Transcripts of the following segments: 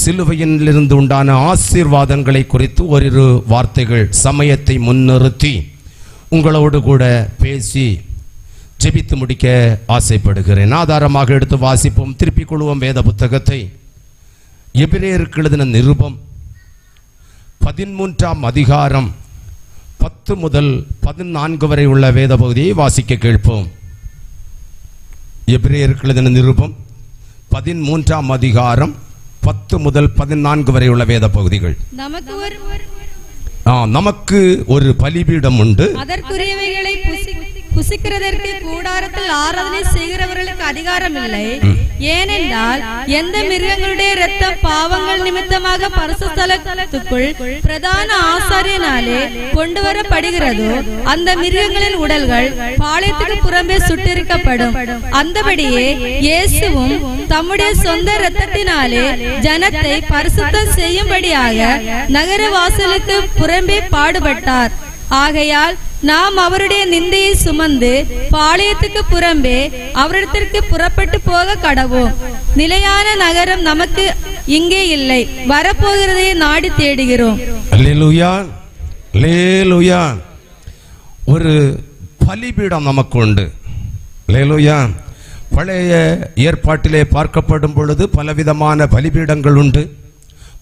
சிலுவையிலிருந்து உண்டான ஆசீர்வாதங்களை குறித்து ஓரிரு வார்த்தைகள் சமயத்தை முன்னிறுத்தி உங்களோடு கூட பேசி ஜெபித்து முடிக்க ஆசைப்படுகிறேன். ஆதாரமாக எடுத்து வாசிப்போம். திருப்பிக் கொள்வோம் வேத புத்தகத்தை. எபிரேயருக்கு எழுதின நிருபம் 13ஆம் அதிகாரம் 10 முதல் 14 வரை உள்ள வேத பகுதியை வாசிக்க கேட்போம். எபிரேயருக்கு எழுதின நிருபம் 13ஆம் அதிகாரம் 10 முதல் 14 வரை உள்ள வேத பகுதிகள். நமக்கு ஒரு பலிபீடம் உண்டு, அதற்குரியவைகளை புசிக்கிறதற்கு கூடாரத்தில் ஆராதனை செய்கிறவர்களுக்கு அதிகாரம் இல்லை. ஏனென்றால் எந்த மிருகங்களுடைய இரத்தம் பாவங்கள் நிமித்தமாக பரிசுத்தலத்துக்குள் பிரதான ஆசாரியனாலே கொண்டு வரப்படுகிறதோ அந்த மிருகங்களின் உடல்கள் பாளையத்துக்கு புறம்பே சுட்டிருக்கப்படும். அந்தபடியே இயேசுவும் தம்முடைய சொந்த இரத்தத்தினாலே ஜனத்தை பரிசுத்தம் செய்யும்படியாக நகர வாசலுக்கு புறம்பே பாடுபட்டார். ஆகையால் நாம் அவருடைய நிந்தையை சுமந்து பாளையத்துக்கு புறம்பே அவரிடத்திற்கு புறப்பட்டு போக கடவோம். நிலையான நகரம் நமக்கு இங்கே இல்லை, வரப்போகிறதை நாடி தேடுகிறோம். அல்லேலூயா, அல்லேலூயா. ஒரு பலிபீடம் நமக்கு உண்டு. அல்லேலூயா. பழைய ஏற்பாட்டிலே பார்க்கப்படும் பொழுது பலவிதமான பலிபீடங்கள் உண்டு.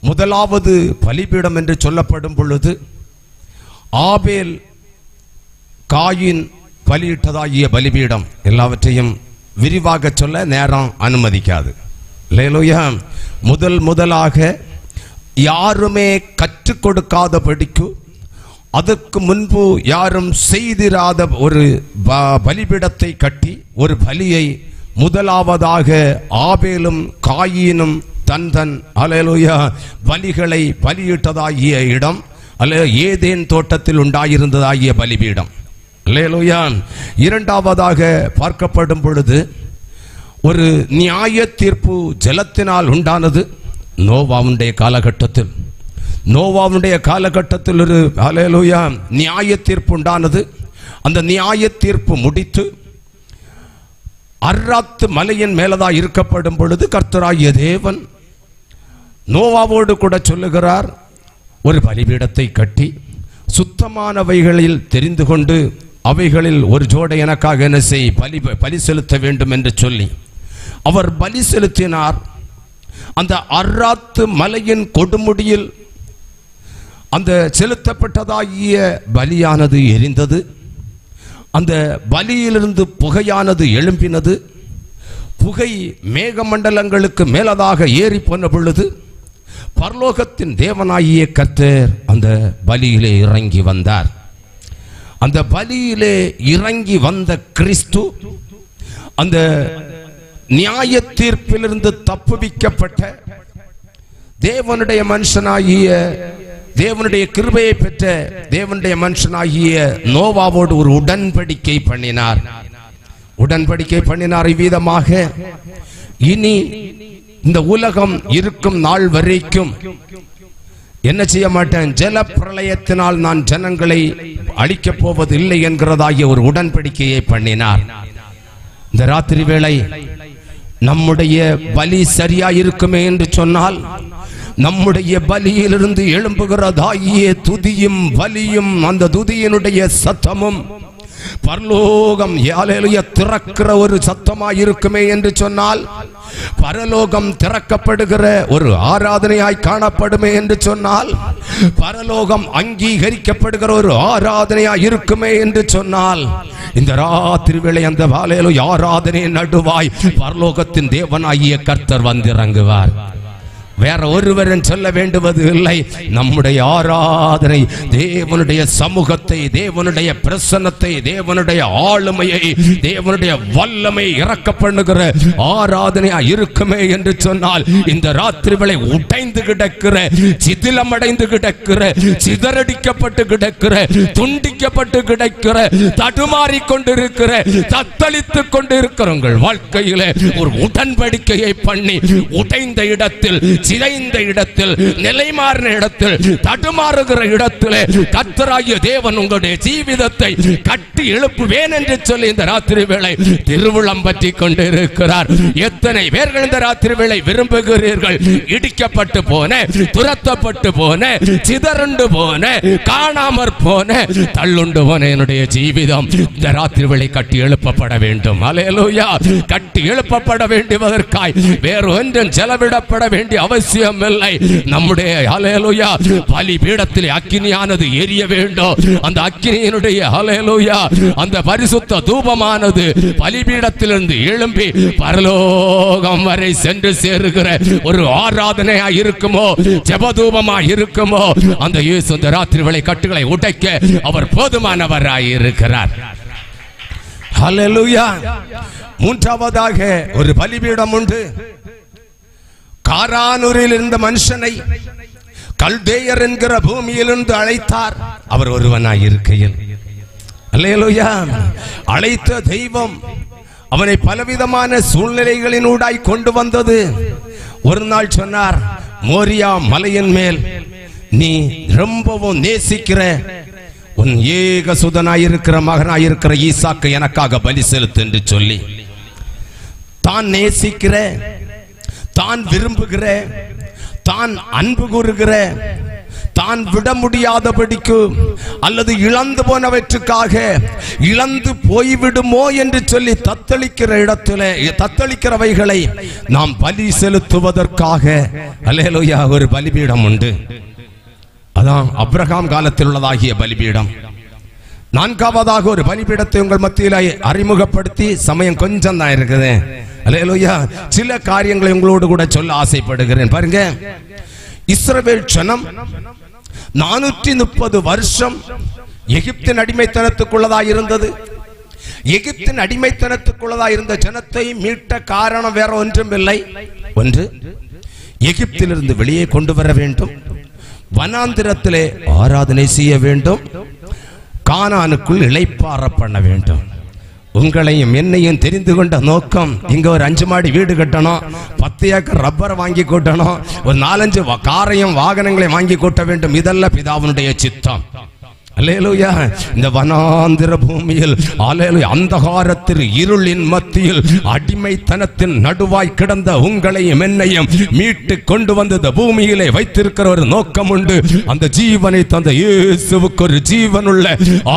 முதலாவது பலிபீடம் என்று சொல்லப்படும் பொழுது ஆபேல் காயின் பலியிட்டதாகிய பலிபீடம். எல்லாவற்றையும் விரிவாக சொல்ல நேரம் அனுமதிக்காது. அல்லேலூயா. முதலாக யாருமே கற்றுக் கொடுக்காதபடிக்கு அதற்கு முன்பு யாரும் செய்திராத ஒரு பலிபீடத்தை கட்டி ஒரு பலியை முதலாவதாக ஆபேலும் காயினும் தன் அல்லேலூயா பலிகளை பலியிட்டதாகிய இடம் ஏதேன் தோட்டத்தில் உண்டாயிருந்ததாகிய பலிபீடம். அல்லேலூயா. இரண்டாவதாக பார்க்கப்படும் பொழுது ஒரு நியாய தீர்ப்பு ஜலத்தினால் உண்டானது. நோவாவுடைய காலகட்டத்தில் ஒரு அல்லேலூயா நியாய தீர்ப்பு உண்டானது. அந்த நியாய தீர்ப்பு முடித்து அர்ராத் மலையின் மேலதா இருக்கப்படும் பொழுது கர்த்தராகிய தேவன் நோவாவோடு கூட சொல்லுகிறார், ஒரு பலிபீடத்தை கட்டி சுத்தமானவைகளில் தெரிந்து கொண்டு அவைகளில் ஒரு ஜோடை எனக்காக என்ன செய், பலி செலுத்த வேண்டும் என்று சொல்லி அவர் பலி செலுத்தினார். அந்த அர்ராத் மலையின் கொடுமுடியில் அந்த செலுத்தப்பட்டதாகிய பலியானது எரிந்தது. அந்த பலியிலிருந்து புகையானது எழும்பினது. புகை மேகமண்டலங்களுக்கு மேலதாக ஏறி போன பொழுது பரலோகத்தின் தேவனாகிய கர்த்தர் அந்த பலியிலே இறங்கி வந்தார். அந்த பலியிலே இறங்கி வந்த கிறிஸ்து அந்த நியாய தீர்ப்பிலிருந்து தப்புவிக்கப்பட்ட தேவனுடைய மனுஷனாகிய, தேவனுடைய கிருபையை பெற்ற தேவனுடைய மனுஷனாகிய நோவாவோடு ஒரு உடன்படிக்கை பண்ணினார். இவ்விதமாக இனி இந்த உலகம் இருக்கும் நாள் வரைக்கும் என்ன செய்ய மாட்டேன், ஜல பிரளயத்தினால் நான் ஜனங்களை அழிக்கப் போவதில்லை என்கிறதாகிய ஒரு உடன்படிக்கையை பண்ணினார். இந்த ராத்திரி வேளை நம்முடைய பலி சரியா இருக்குமே என்று சொன்னால், நம்முடைய பலியிலிருந்து எழும்புகிறதாகிய துதியும் பலியும் அந்த துதியினுடைய சத்தமும் பரலோகம் ஹல்லேலூயா திறக்கிற ஒரு சத்தமாய் இருக்குமே என்று சொன்னால், பரலோகம் திறக்கப்படுகிற ஒரு ஆராதனையாய் காணப்படுமே என்று சொன்னால், பரலோகம் அங்கீகரிக்கப்படுகிற ஒரு ஆராதனையாய் இருக்குமே என்று சொன்னால், இந்த ராத்திரி வேளை அந்த ஹல்லேலூயா ஆராதனை நடுவாய் பரலோகத்தின் தேவனாகிய கர்த்தர் வந்திறங்குவார். வேற ஒருவரும் சொல்ல வேண்டுவது இல்லை. நம்முடைய ஆராதனை தேவனுடைய சமூகத்தை, தேவனுடைய பிரசன்னத்தை, தேவனுடைய ஆளுமையை, தேவனுடைய வல்லமை இறக்க பண்ணுகிற ஆராதனையா இருக்குமே என்று சொன்னால், இந்த ராத்திரி வேளை உடைந்து கிடக்கிற, சிதிலமடைந்து கிடக்கிற, சிதறடிக்கப்பட்டு கிடக்கிற, துண்டிக்கப்பட்டு கிடக்கிற, தடுமாறி கொண்டிருக்கிற, தத்தளித்துக் கொண்டிருக்கிற உங்கள் வாழ்க்கையில ஒரு உடன்படிக்கையை பண்ணி உடைந்த இடத்தில் சிதைந்த இடத்தில், நிலைமாறின இடத்தில், தடுமாறுகிற இடத்திலே கர்த்தராகிய தேவன் உங்களுடைய ஜீவிதத்தை கட்டி எழுப்புவேன் என்று சொல்லி இந்த ராத்திரி வேளை திருவுளம் பற்றி கொண்டிருக்கிறார். எத்தனை பேர்கள் இந்த ராத்திரி வேளை விரும்புகிறீர்கள்? இடிக்கப்பட்டு போன, துரத்தப்பட்டு போன, சிதறண்டு போன, காணாமற் போன, தள்ளுண்டு போன என்னுடைய ஜீவிதம் இந்த ராத்திரி வேளை கட்டி எழுப்பப்பட வேண்டும். அல்லேலூயா. கட்டி எழுப்பப்பட வேண்டுவதற்காய் வேறு ஒன்றும் செலவிடப்பட வேண்டிய அவசியம் இல்லை. நம்முடைய அல்லேலூயா பலிபீடத்தில் அக்கினியானது எரிய வேண்டும். அந்த அக்கினியினுடைய அல்லேலூயா அந்த பரிசுத்த தூபமானது பலிபீடத்திலிருந்து எழும்பி பரலோகம் வரை சென்று சேருகிற ஒரு ஆராதனையா இருக்குமோ, ஜெபதூபமா இருக்குமோ, அந்த இயேசு இந்த ராத்திரி வேளை கட்டுகளை உடைக்க அவர் போதுமானவராய் இருக்கிறார். ஹல்லேலூயா. மூன்றாவதாக ஒரு பலிபீடம் உண்டு. காரானூரில் இருந்த மனுஷனை கல்தேயர் என்கிற பூமியிலிருந்து அழைத்தார். அவர் ஒருவனாய் இருக்கையில் அல்லேலூயா அழைத்த தெய்வம் அவனை பலவிதமான சூழ்நிலைகளினூடாய் கொண்டு வந்தது. ஒரு நாள் சொன்னார், மோரியா மலையின் மேல் நீ ரொம்பவும் நேசிக்கிற உன் ஏக சுதனாயிருக்கிற மகனாயிருக்கிற ஈசாக்கு எனக்காக பலி செலுத்து என்று சொல்லி, தான் நேசிக்கிற, தான் விரும்புகிற, தான் அன்பு கூறுகிற, தான் விட முடியாதபடிக்கு அல்லது இழந்து போனவற்றுக்காக இழந்து போய்விடுமோ என்று சொல்லி தத்தளிக்கிற இடத்துல தத்தளிக்கிறவைகளை நாம் பலி செலுத்துவதற்காக அல்லேலூயா ஒரு பலிபீடம் உண்டு. அதான் அப்ரஹாம் காலத்தில் உள்ளதாகிய பலிபீடம். நான்காவதாக ஒரு பலிபீடத்தை உங்கள் மத்தியில் அறிமுகப்படுத்தி, சமயம் கொஞ்சம் தான் இருக்குது, அல்லேலூயா, சில காரியங்களை உங்களோடு கூட சொல்ல ஆசைப்படுகிறேன். பாருங்க, இஸ்ரவேல் ஜனம் 430 வருஷம் எகிப்தின் அடிமைத்தனத்துக்குள்ளதாக இருந்தது. எகிப்தின் அடிமைத்தனத்துக்குள்ளதாக இருந்த ஜனத்தை மீட்ட காரணம் வேற ஒன்றும் இல்லை. ஒன்று, எகிப்திலிருந்து வெளியே கொண்டு வர வேண்டும், வனாந்திரத்திலே ஆராதனை செய்ய வேண்டும், கானானுக்குள் இளைப்பாற பண்ண வேண்டும். உங்களையும் என்னையும் தெரிந்து கொண்ட நோக்கம், இங்க ஒரு 5 மாடி வீடு கட்டணும், 10 ஏக்கர் ரப்பர் வாங்கி கூட்டணும், ஒரு 4-5 காரையும் வாகனங்களை வாங்கி கூட்ட வேண்டும். இதெல்லாம் பிதாவினுடைய சித்தம். அல்லேலூயா. இந்த வனாந்திர பூமியில் அல்லேலூயா அந்தகாரத்தின் இருளின் மத்தியில் அடிமைத்தனத்தின் நடுவாய் கிடந்த உங்களையும் என்னையும் மீட்டு கொண்டு வந்த பூமியிலே வைத்திருக்கிற ஒரு நோக்கம் உண்டு. அந்த ஜீவனை தந்த இயேசுவுக்கு ஒரு ஜீவனுள்ள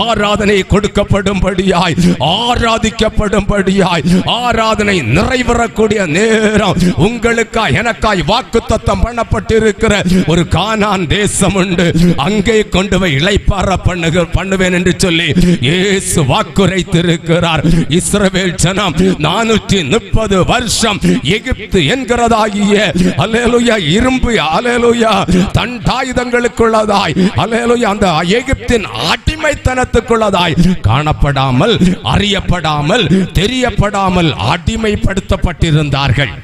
ஆராதனை கொடுக்கப்படும்படியாய், ஆராதிக்கப்படும்படியாய், ஆராதனை நிறைவேறக்கூடிய நேரம் உங்களுக்காய் எனக்காய் வாக்குத்தத்தம் பண்ணப்பட்டிருக்கிற ஒரு கானான் தேசம் உண்டு. அங்கே கொண்டு போய் இளைப்பாற பண்ணுவேன் என்று சொல்லி இயேசு வாக்குரைத்திருக்கிறார். இஸ்ரவேல் ஜனம் 430 வருஷம் எகிப்து என்கிறதாகிய அல்லேலூயா இரும்பு அல்லேலூயா தண்டாயுதங்களுக்குள்ளதாய் அல்லேலூயா அந்த எகிப்தின் அடிமைத்தனத்துக்குள்ளதாய் காணப்படாமல், அறியப்படாமல், தெரியப்படாமல் அடிமைப்படுத்தப்பட்டிருந்தார்கள்.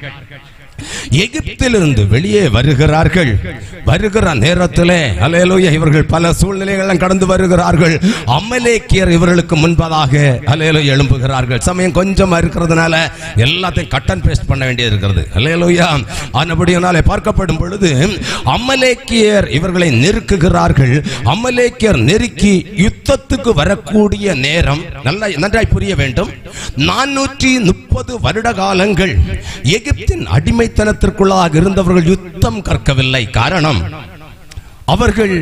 எகிப்திலிருந்து வெளியே வருகிறார்கள். வருகிற நேரத்திலே அல்லேலூயா இவர்கள் பல சூழ்நிலைகளும் கடந்து வருகிறார்கள். அமலேக்கியர் இவர்களுக்கு முன்பதாக அல்லேலூயா எழும்புகிறார்கள். சமயம் கொஞ்சம் இருக்கிறதுனால எல்லாத்தையும் கட் அண்ட் பேஸ்ட் பண்ண வேண்டியது இருக்கிறது. அல்லேலூயா. ஆனபடியாலே பார்க்கப்படும் பொழுது அமலேக்கியர் இவர்களை நெருக்குகிறார்கள். அமலேக்கியர் நெருக்கி யுத்தத்துக்கு வரக்கூடிய நேரம் நன்றாய் புரிய வேண்டும். 430 வருட காலங்கள் எகிப்தின் அடிமைத்தனத்திற்குள்ளாக இருந்தவர்கள் யுத்தம் கற்கவில்லை. காரணம், அவர்கள்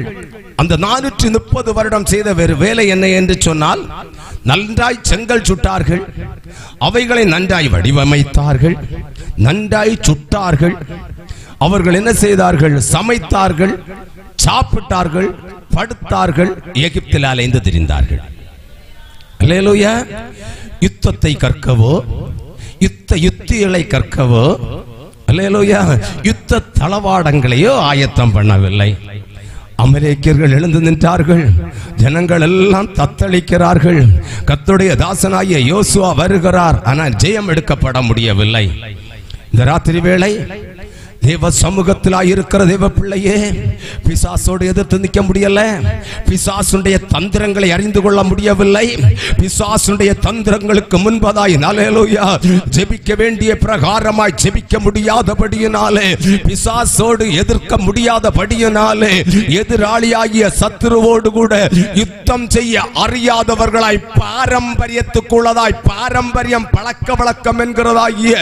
அந்த 430 வருடம் செய்த வேறு வேலை என்ன என்று சொன்னால், நன்றாய் செங்கல் சுட்டார்கள், அவைகளை நன்றாய் வடிவமைத்தார்கள், நன்றாய் சுட்டார்கள். அவர்கள் என்ன செய்தார்கள்? சமைத்தார்கள், சாப்பிட்டார்கள், படுத்தார்கள், எகிப்தில் அலைந்து திரிந்தார்கள். அல்லேலூயா. யுத்தத்தை கற்கவோ, யுத்திகளை கற்கவோ, அல்லேலூயா, யுத்த தளவாடங்களையோ ஆயத்தம் பண்ணவில்லை. அமலேக்கியர்கள் எழுந்து நின்றார்கள். ஜனங்கள் எல்லாம் தத்தளிக்கிறார்கள். கர்த்தருடைய தாசனாகிய யோசுவா வருகிறார். ஆனால் ஜெயம் எடுக்கப்பட முடியவில்லை. இந்த ராத்திரி வேளை தேவ சமூகத்திலாய் இருக்கிற தேவ பிள்ளையே, பிசாசோடு எதிர்த்து நிற்க முடியல. பிசாசுடைய தந்திரங்களை அறிந்து கொள்ள முடியவில்லை. பிசாசுடைய தந்திரங்களுக்கு முன்பதாய் ஹல்லேலூயா ஜெபிக்க வேண்டிய பிரகாரமாய் ஜெபிக்க முடியாதபடியினாலே, பிசாசோடு எதிர்க்க முடியாதபடியினாலே, எதிராளியாகிய சத்துருவோடு கூட யுத்தம் செய்ய அறியாதவர்களாய், பாரம்பரியத்துக்குள்ளதாய், பாரம்பரியம் பழக்க வழக்கம் என்கிறதாகிய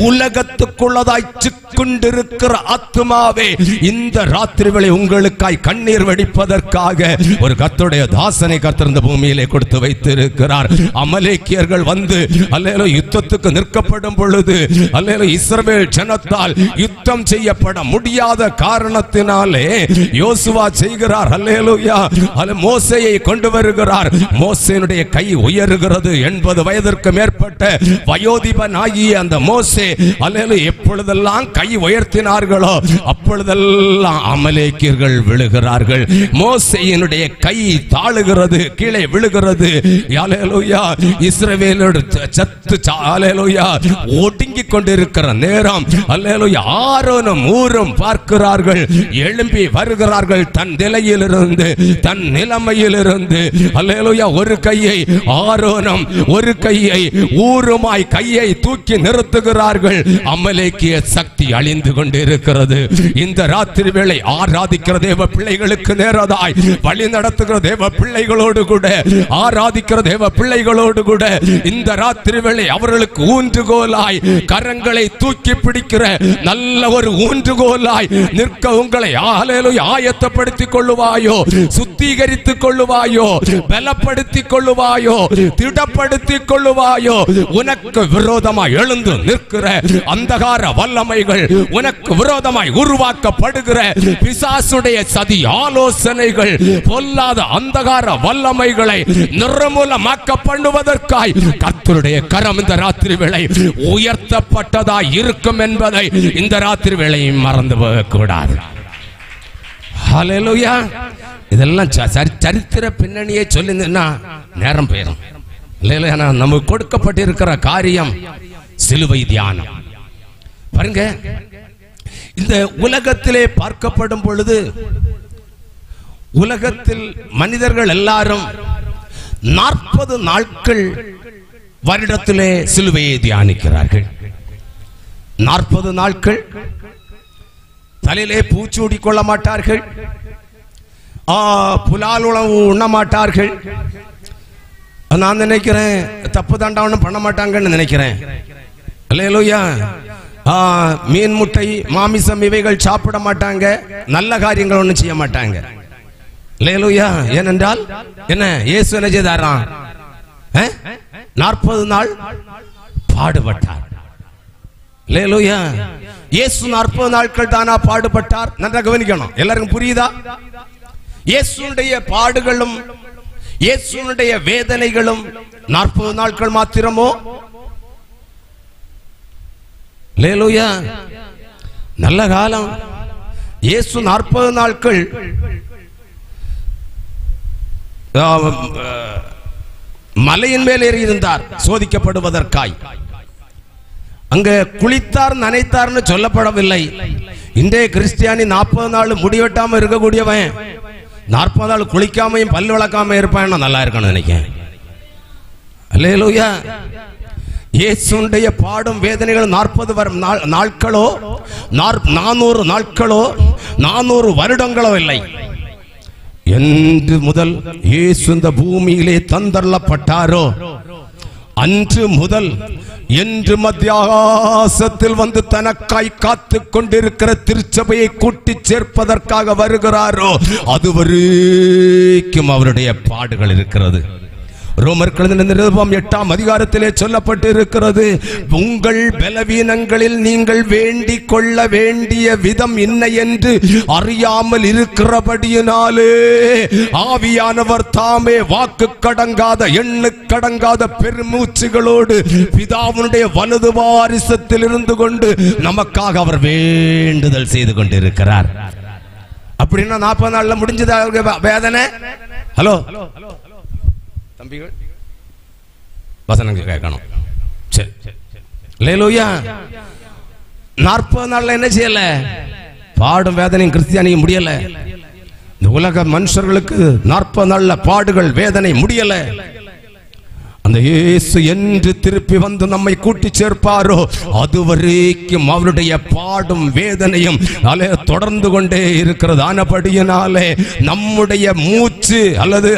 உலகத்துக்குள்ளதாய் சிக்குண்டிருக்கிற ஆத்துமாவே, இந்த ராத்திரி வேளை உங்களுக்காய் கண்ணீர் வடிப்பதற்காக ஒரு கர்த்தருடைய தாசனை கர்த்தர் இந்த பூமியிலே கொடுத்து வைத்திருக்கிறார். அமலேக்கியர்கள் வந்து அல்லேலூயா யுத்தத்துக்கு நிற்கப்படும் பொழுது, அல்லேலூயா இஸ்ரவேல் ஜனத்தால் யுத்தம் செய்யப்பட முடியாத காரணத்தினாலே யோசுவா செய்கிறார், அல்லேலூயா மோசேயை கொண்டு வருகிறார். மோசேனுடைய கை உயருகிறது. 80 வயதிற்கு மேற்பட்ட வயோதிபன் ஆகிய அந்த மோசே அல்லேலூயா எப்பொழுதெல்லாம் கை உயர்த்தினார்களோ அப்பொழுதெல்லாம் அமலேக்கியர்கள் விழுகிறார்கள். மோசேயினுடைய கை தாழுகிறது, கீழே விழுகிறது. அல்லேலூயா இஸ்ரவேலோடு சத்து அல்லேலூயா ஒடுங்கி கொண்டிருக்கிற நேரம் அல்லேலூயா ஆரோனும் ஊரும் பார்க்கிறார்கள், எழும்பி வருகிறார்கள். தன் நிலையிலிருந்து, தன் நிலைமையிலிருந்து அல்லேலூயா ஒரு கையை ஆரோனும் ஒரு கையை ஊருமாய் கையை தூக்கி நிறுத்துகிறார்கள். அமலேக்கிய சக்தி அழிந்து கொண்டிருக்கிறது. இந்த ராத்திரி வேளை ஆராதிக்கிற தேவ பிள்ளைகளுக்கு நேரதாய் வழி நடத்துகிற தேவ பிள்ளைகளோடு கூட, ஆராதிக்கிற தேவ பிள்ளைகளோடு கூட இந்த ராத்திரி வேளை அவர்களுக்கு ஊன்றுகோலாய், கரங்களை தூக்கி பிடிக்கிற நல்ல ஒரு ஊன்றுகோலாய் நிற்க உங்களை ஆயத்தப்படுத்திக் கொள்ளுவாயோ, சுத்திகரித்துக் கொள்ளுவாயோ, பலப்படுத்திக் கொள்ளுவாயோ, திடப்படுத்திக் கொள்ளுவாயோ. உனக்கு விரோதமாய் எழுந்து நிற்கிற அந்தகார வல்லமைகள், உனக்கு விரோதமாய் உருவாக்கப்படுகிற பிசாசுடைய சதி ஆலோசனைகள், பொல்லாத அந்தகார வல்லமைகளை நிர்மூலமாக்க பண்ணுவதற்காய் கர்த்தருடைய கரம் இந்த ராத்திரி வேளை உயர்த்தப்பட்டதாய் இருக்கும் என்பதை இந்த ராத்திரி வேளை மறந்து போகக்கூடாது. ஹல்லேலூயா. இதெல்லாம் சரித்திர பின்னணியை சொல்லினா நேரம் போயிடும். நமக்கு கொடுக்கப்பட்டிருக்கிற காரியம் சிலுவை தியானம். பாருங்க, இந்த உலகத்திலே பார்க்கப்படும் பொழுது உலகத்தில் மனிதர்கள் எல்லாரும் 40 நாட்கள் வருடத்திலே சிலுவையை தியானிக்கிறார்கள். 40 நாட்கள் தலையிலே பூச்சூடி கொள்ள மாட்டார்கள், புலால் உணவு உண்ண மாட்டார்கள். நான் நினைக்கிறேன் தப்பு தண்டா ஒன்றும் பண்ண மாட்டாங்கன்னு நினைக்கிறேன். அல்லேலூயா. மீன் முட்டை மாமிசம் இவைகள் சாப்பிட மாட்டாங்க, நல்ல காரியங்கள் ஒன்றும் செய்ய மாட்டாங்க. அல்லேலூயா. ஏனென்றால் என்ன, இயேசு என்ன செய்தாராம்? 40 நாள் பாடுபட்டார். அல்லேலூயா. இயேசு 40 நாட்கள் தானா பாடுபட்டார்? நன்றாக கவனிக்கணும். எல்லாருக்கும் புரியுதா? இயேசுடைய பாடுகளும் இயேசுடைய வேதனைகளும் 40 நாட்கள் மாத்திரமோ? அல்லேலூயா. நல்ல காலம். இயேசு 40 நாட்கள் மலையின் மேல் ஏறி இருந்தார் சோதிக்கப்படுவதற்காய். அங்க குளித்தார் நனைத்தார்னு சொல்லப்படவில்லை. இன்றைய கிறிஸ்டியானி 40 நாள் முடிவெட்டாம இருக்கக்கூடியவன் 40 நாள் குளிக்காமையும் பல் விளக்காம இருப்பான், நல்லா இருக்கணும் நினைக்கிறேன். அல்லேலூயா. இயேசுடைய பாடும் வேதனைகள் 40 நாட்களோ 400 நாட்களோ 400 வருடங்களோ இல்லை. என்று முதல் இயேசு இந்த பூமியிலே தந்தள்ளப்பட்டாரோ அன்று முதல் என்று மத்தியாசத்தில் வந்து தனக்காய் காத்து கொண்டிருக்கிற திருச்சபையை கூட்டி சேர்ப்பதற்காக வருகிறாரோ அதுவரைக்கும் அவருடைய பாடுகள் இருக்கிறது. ரோமர் நிருபம் 8ஆம் அதிகாரத்திலே சொல்லப்பட்டு இருக்கிறது, உங்கள் பலவீனங்களில் நீங்கள் வேண்டிக் கொள்ள வேண்டிய விதம் என்ன என்று அறியாமல் இருக்கிறபடியினாலே ஆவியானவர் தாமே வாக்கு கடங்காத எண்ணு கடங்காத பெருமூச்சுகளோடு பிதாவுடைய வலது வாரிசத்தில் இருந்து கொண்டு நமக்காக அவர் வேண்டுதல் செய்து கொண்டிருக்கிறார். அப்படின்னா 40 நாள்ல முடிஞ்சதா வேதனை? ஹலோ தம்பிகள், வசனங்கள் கேட்கணும். சரி, அல்லேலூயா. 40 நாள்ல என்ன செய்யல? பாடும் வேதனையும் கிறிஸ்தியானியும் முடியல. இந்த உலக மனுஷர்களுக்கு 40 நாள்ல பாடுகள் வேதனை முடியல. அந்த இயேசு என்று திருப்பி வந்து நம்மை கூட்டி சேர்ப்பாரோ அதுவரைக்கும் அவருடைய பாடும் வேதனையும் தொடர்ந்து கொண்டே இருக்கிறது. ஆனபடியினாலே நம்முடைய மூச்சு அல்லது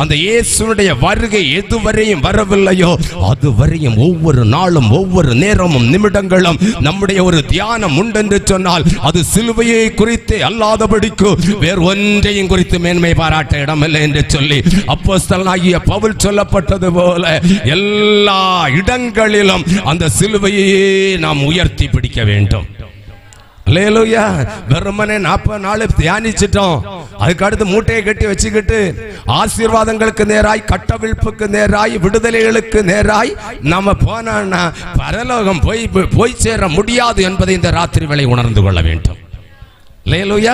அந்த இயேசுடைய வருகை எதுவரையும் வரவில்லையோ அதுவரையும் ஒவ்வொரு நாளும் ஒவ்வொரு நேரமும் நிமிடங்களும் நம்முடைய ஒரு தியானம் உண்டென்று சொன்னால் அது சிலுவையை குறித்தே அல்லாதபடிக்கு வேறு ஒன்றையும் குறித்து மேன்மை பாராட்ட இடமில்லை என்று சொல்லி அப்போஸ்தலனாகிய பவுல் சொல்லப்பட்டது போல எல்லா இடங்களிலும் அந்த சிலுவையை நாம் உயர்த்தி பிடிக்க வேண்டும். அல்லேலூயா. வெறுமனே 40 நாள் தியானிச்சிட்டோம், அதுக்கு அடுத்து மூட்டையை கட்டி வச்சுக்கிட்டு ஆசீர்வாதங்களுக்கு நேராய், கட்டவிழ்ப்புக்கு நேராய், விடுதலைகளுக்கு நேராய் நாம போனா பரலோகம் போய் சேர முடியாது என்பதை இந்த ராத்திரி வேளை உணர்ந்து கொள்ள வேண்டும். அல்லேலூயா.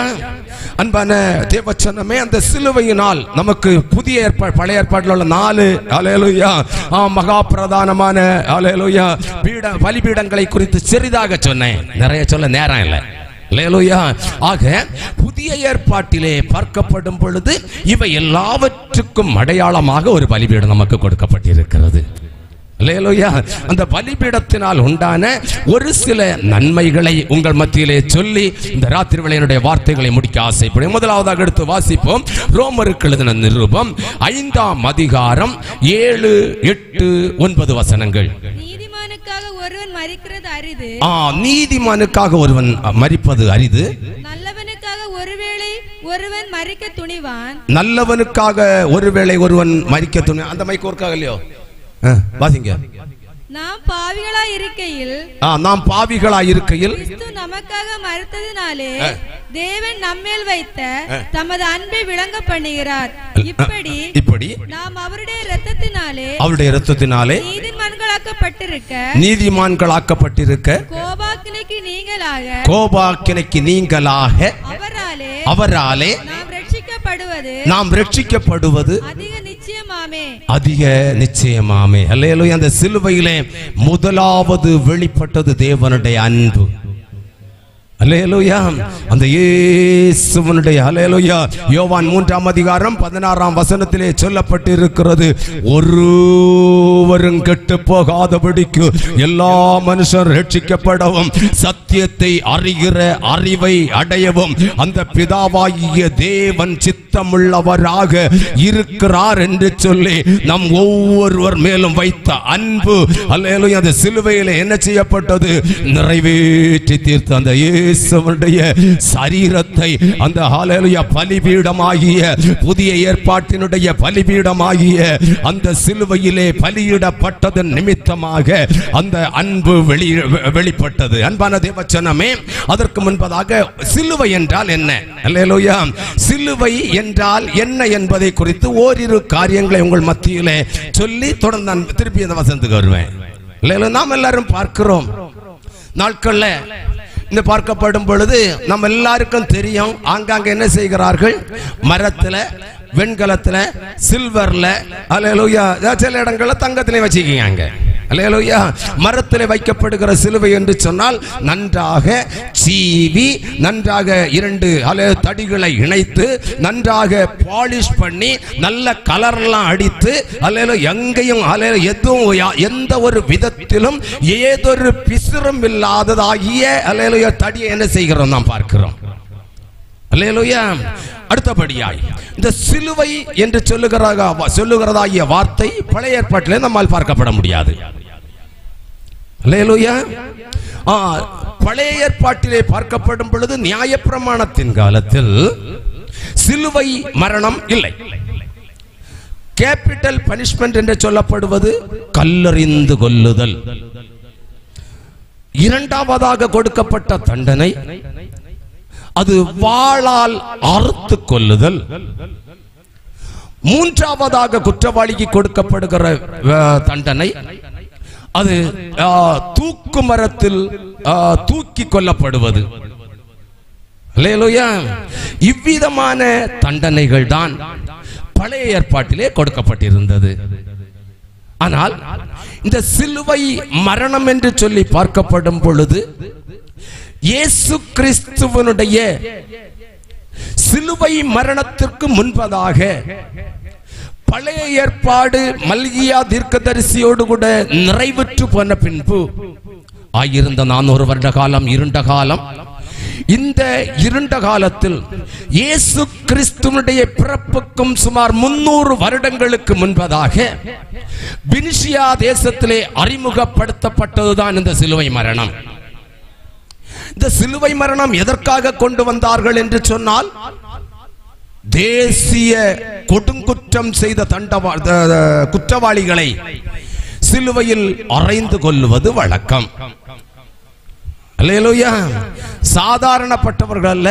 அன்பான தேவச்சனமே, அந்த சிலுவையினால் நமக்கு புதிய ஏற்பாடு, பழைய ஏற்பாட்டில் உள்ள 4 அல்லேலூயா மகா பிரதானமான அல்லேலூயா பலிபீடங்களை குறித்து சிறிதாக சொன்னேன், நிறைய சொல்ல நேரம் இல்லை. அல்லேலூயா. ஆக புதிய ஏற்பாட்டிலே பார்க்கப்படும் பொழுது இவை எல்லாவற்றுக்கும் அடையாளமாக ஒரு பலிபீடம் நமக்கு கொடுக்கப்பட்டிருக்கிறது. அல்லேலூயா. அந்த பலிபீடத்தினால் உண்டான ஒரு சில நன்மைகளை உங்கள் மத்தியிலே சொல்லி இந்த ராத்திரி வேளையினுடைய வார்த்தைகளை முடிக்க ஆசைப்படுகிறேன். முதலாவதாக எடுத்து வாசிப்போம் ரோமருக்கு எழுதின நிருபம் 5ஆம் அதிகாரம் 7, 8, 9 வசனங்கள். நீதிமானுக்காக ஒருவன் மரிக்கிறது அரிது. நீதிமானுக்காக ஒருவன் மரிப்பது அரிது. நல்லவனுக்காக ஒருவேளை ஒருவன் மரிக்க துணிவான். நல்லவனுக்காக ஒருவேளை ஒருவன் மரிக்க துணிவான். அந்த மைக்கோர்க்காக இல்லையோ? வாசிங்க. நாம் பாவிகளாய் இருக்கையில் கிறிஸ்து நமக்காக மரித்ததினாலே தேவன் நம்மேல் வைத்த தமது அன்பை விளங்க பண்ணுகிறார். இப்படி நாம் அவருடைய இரத்தத்தினாலே நீதிமான்களாக்கப்பட்டிருக்க கோபாக்கினைக்கு நீங்களாக அவராலே நாம் ரட்சிக்கப்படுவது அதிக நிச்சயமாமே. அல்லேலூயா. அந்த சிலுவையிலே முதலாவது வெளிப்பட்டது தேவனுடைய அன்பு. அல்லேலூயா. அந்த இயேசுவினுடைய அல்லேலூயா யோவான் 3ஆம் அதிகாரம் 16ஆம் வசனத்திலே சொல்லப்பட்டிருக்கிறது, ஒருவரும் கெட்டு போகாதபடிக்கு எல்லா மனுஷர் ரட்சிக்கப்படவும் சத்தியத்தை அறிகிற அறிவை அடையவும் அந்த பிதாவாகிய தேவன் சித்தமுள்ளவராக இருக்கிறார் என்று சொல்லி நம் ஒவ்வொருவர் மேலும் வைத்த அன்பு அல்லேலூயா அந்த சிலுவையிலே என்ன செய்யப்பட்டது? நிறைவேற்றி தீர்த்த அந்த இயேசுவுடைய சரீரத்தை அந்த ஹல்லேலூயா பலிபீடமாகிய புதிய ஏற்பாட்டினுடைய பலிபீடமாகிய அந்த சிலுவையிலே பலியிடப்பட்டதன் நிமித்தமாக அந்த அன்பு வெளிப்பட்டது. அன்பான தேவச்சனமே, அதற்கு முன்பதாக சிலுவை என்றால் என்ன? ஹல்லேலூயா. சிலுவை என்றால் என்ன என்பதை குறித்து ஓரிரு காரியங்களை உங்கள் மத்தியிலே சொல்லி தொடர்ந்து நான் திருப்பி அந்த வசனத்துக்கு வருவேன். நாம் எல்லாரும் பார்க்கிறோம் நாட்கள்ல இந்த பார்க்கப்படும் பொழுது நம்ம எல்லாருக்கும் தெரியும், ஆங்காங்க என்ன செய்கிறார்கள்? மரத்துல, வெண்கலத்துல, சில்வர்ல அல்லேலூயா சில இடங்கள்ல தங்கத்திலே வச்சுக்கிறாங்க. அல்லேலூயா. மரத்திலே வைக்கப்படுகிற சிலுவை என்று சொன்னால் நன்றாக சீவி நன்றாக 2 தடிகளை இணைத்து நன்றாக பாலிஷ் பண்ணி நல்ல கலர்லாம் அடித்து அல்லேலூயா எங்கேயும் எதுவும் எந்த ஒரு விதத்திலும் ஏதொரு பிசுறும் இல்லாததாகிய அல்லேலூயா தடியை என்ன செய்கிறோம் நாம் பார்க்கிறோம். அல்லேலூயா. அடுத்தபடியாய் இந்த சிலுவை என்று சொல்லுகிறதாகிய வார்த்தை பழைய ஏற்பாட்டிலே நம்மால் பார்க்கப்பட முடியாது. அல்லேலூயா. பழைய ஏற்பாட்டிலே பார்க்கப்படும் பொழுது நியாயப்பிரமாணத்தின் காலத்தில் சிலுவை மரணம் இல்லை. கேபிட்டல் பனிஷ்மெண்ட் என்று சொல்லப்படுவது கல்லெறிந்து கொல்லுதல். இரண்டாவதாக கொடுக்கப்பட்ட தண்டனை அது வாளால் அறுத்து கொல்லுதல். மூன்றாவதாக குற்றவாளிக்கு கொடுக்கப்படுகிற தண்டனை அது தூக்கு மரத்தில் தூக்கி கொல்லப்படுவது. அல்லேலூயா. இவ்விதமான தண்டனைகள் தான் பழைய ஏற்பாட்டிலே கொடுக்கப்பட்டிருந்தது. ஆனால் இந்த சிலுவை மரணம் என்று சொல்லி பார்க்கப்படும் பொழுது இயேசு கிறிஸ்துவனுடைய சிலுவை மரணத்திற்கு முன்பதாக பழைய ஏற்பாடு மல்கியா தீர்க்கதரிசியோடு கூட நிறைவுற்று போன பின்பு ஆயிருந்த 400 வருட காலம் இருண்ட காலம். இந்த இருண்ட காலத்தில் இயேசு கிறிஸ்துவனுடைய பிறப்புக்கும் சுமார் 300 வருடங்களுக்கு முன்பதாக பினிசியா தேசத்திலே அறிமுகப்படுத்தப்பட்டதுதான் இந்த சிலுவை மரணம். இந்த சிலுவை மரணம் எதற்காக கொண்டு வந்தார்கள் என்று சொன்னால், தேசிய கொடுங்குற்றம் செய்த குற்றவாளிகளை சிலுவையில் அறைந்து கொள்வது வழக்கம். அல்லேலூயா. சாதாரணப்பட்டவர்கள் அல்ல,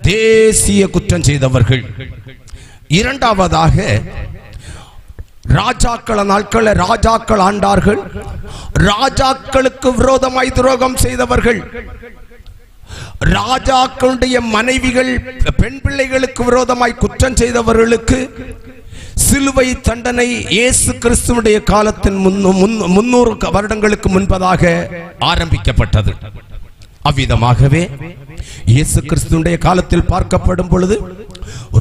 தேசிய குற்றம் செய்தவர்கள். இரண்டாவதாக, ராஜாக்கள நாட்களில் ராஜாக்கள் ஆண்டார்கள். ராஜாக்களுக்கு விரோதமாய் துரோகம் செய்தவர்கள், ராஜாக்களுடைய மனைவிகள் பெண் பிள்ளைகளுக்கு விரோதமாய் குற்றம் செய்தவர்களுக்கு சிலுவை தண்டனை இயேசு கிறிஸ்துவுடைய காலத்தின் 300 வருடங்களுக்கு முன்பதாக ஆரம்பிக்கப்பட்டது. அவ்விதமாகவே இயேசு கிறிஸ்துவுடைய காலத்தில் பார்க்கப்படும் பொழுது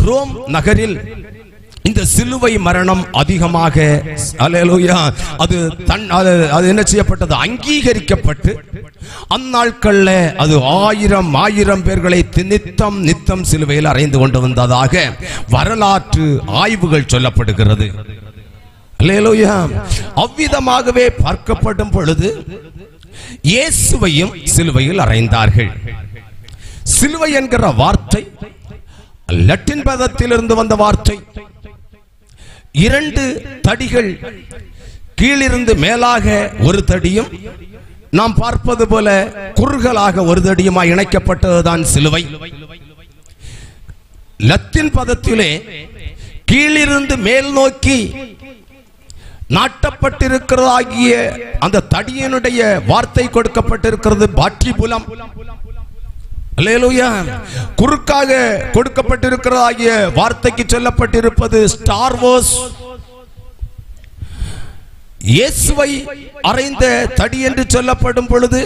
ரோம் நகரில் இந்த சிலுவை மரணம் அதிகமாக அல்லேலூயா அது என்ன செய்யப்பட்டது, அங்கீகரிக்கப்பட்டு அந்நாட்கள்ல அது 1000 பேர்களை நித்தம் சிலுவையில் அறைந்து கொண்டு வந்ததாக வரலாற்று ஆய்வுகள் சொல்லப்படுகிறது. அல்லேலூயா. அவ்விதமாகவே பார்க்கப்படும் பொழுது இயேசுவையும் சிலுவையில் அறைந்தார்கள். சிலுவை என்கிற வார்த்தை லட்டின் பதத்திலிருந்து வந்த வார்த்தை. 2 தடிகள், கீழிருந்து மேலாக ஒரு தடியும் நாம் பார்ப்பது போல குறுகலாக ஒரு தடியுமாய் இணைக்கப்பட்டதுதான் சிலுவை. லத்தீன் பதத்திலே கீழிருந்து மேல் நோக்கி நாட்டப்பட்டிருக்கிறதாகிய அந்த தடியினுடைய வார்த்தை கொடுக்கப்பட்டிருக்கிறது பாட்ரிபுலம். அல்லேலூயா. குறுக்காக கொடுக்கப்பட்டிருக்கிறதாகிய வார்த்தைக்கு சொல்லப்பட்டிருப்பது ஸ்டார் வார்ஸ். இயேசுவை அறைந்த தடி என்று சொல்லப்படும் பொழுது,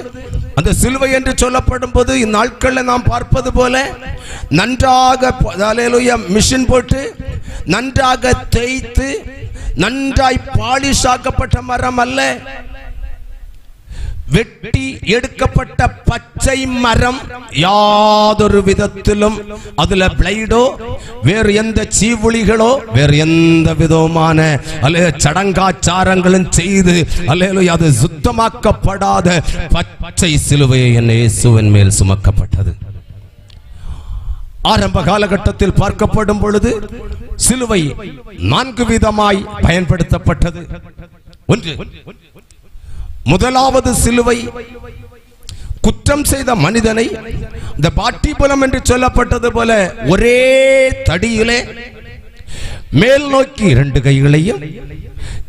அந்த சிலுவை என்று சொல்லப்படும் போது இந்நாட்களில் நாம் பார்ப்பது போல நன்றாக மிஷின் போட்டு நன்றாக தேய்த்து நன்றாய் பாலிஷ் ஆக்கப்பட்ட மரம் அல்ல, வெட்டி எடுக்கப்பட்ட பச்சை மரம். யாதொரு விதத்திலும் அதுல பிளைடோ வேறு எந்த சீவுளிகளோ வேறு எந்த விதமான சடங்காச்சாரங்களும் செய்து அது சுத்தமாக்கப்படாத பச்சை சிலுவை என் இயேசுவின் மேல் சுமக்கப்பட்டது. ஆரம்ப காலகட்டத்தில் பார்க்கப்படும் பொழுது சிலுவை 4 விதமாய் பயன்படுத்தப்பட்டது. ஒன்று, முதலாவது சிலுவை குற்றம் செய்த மனிதனை இந்த பாட்டிபுலம் என்று சொல்லப்பட்டது போல ஒரே தடியிலே மேல் நோக்கி 2 கைகளையும்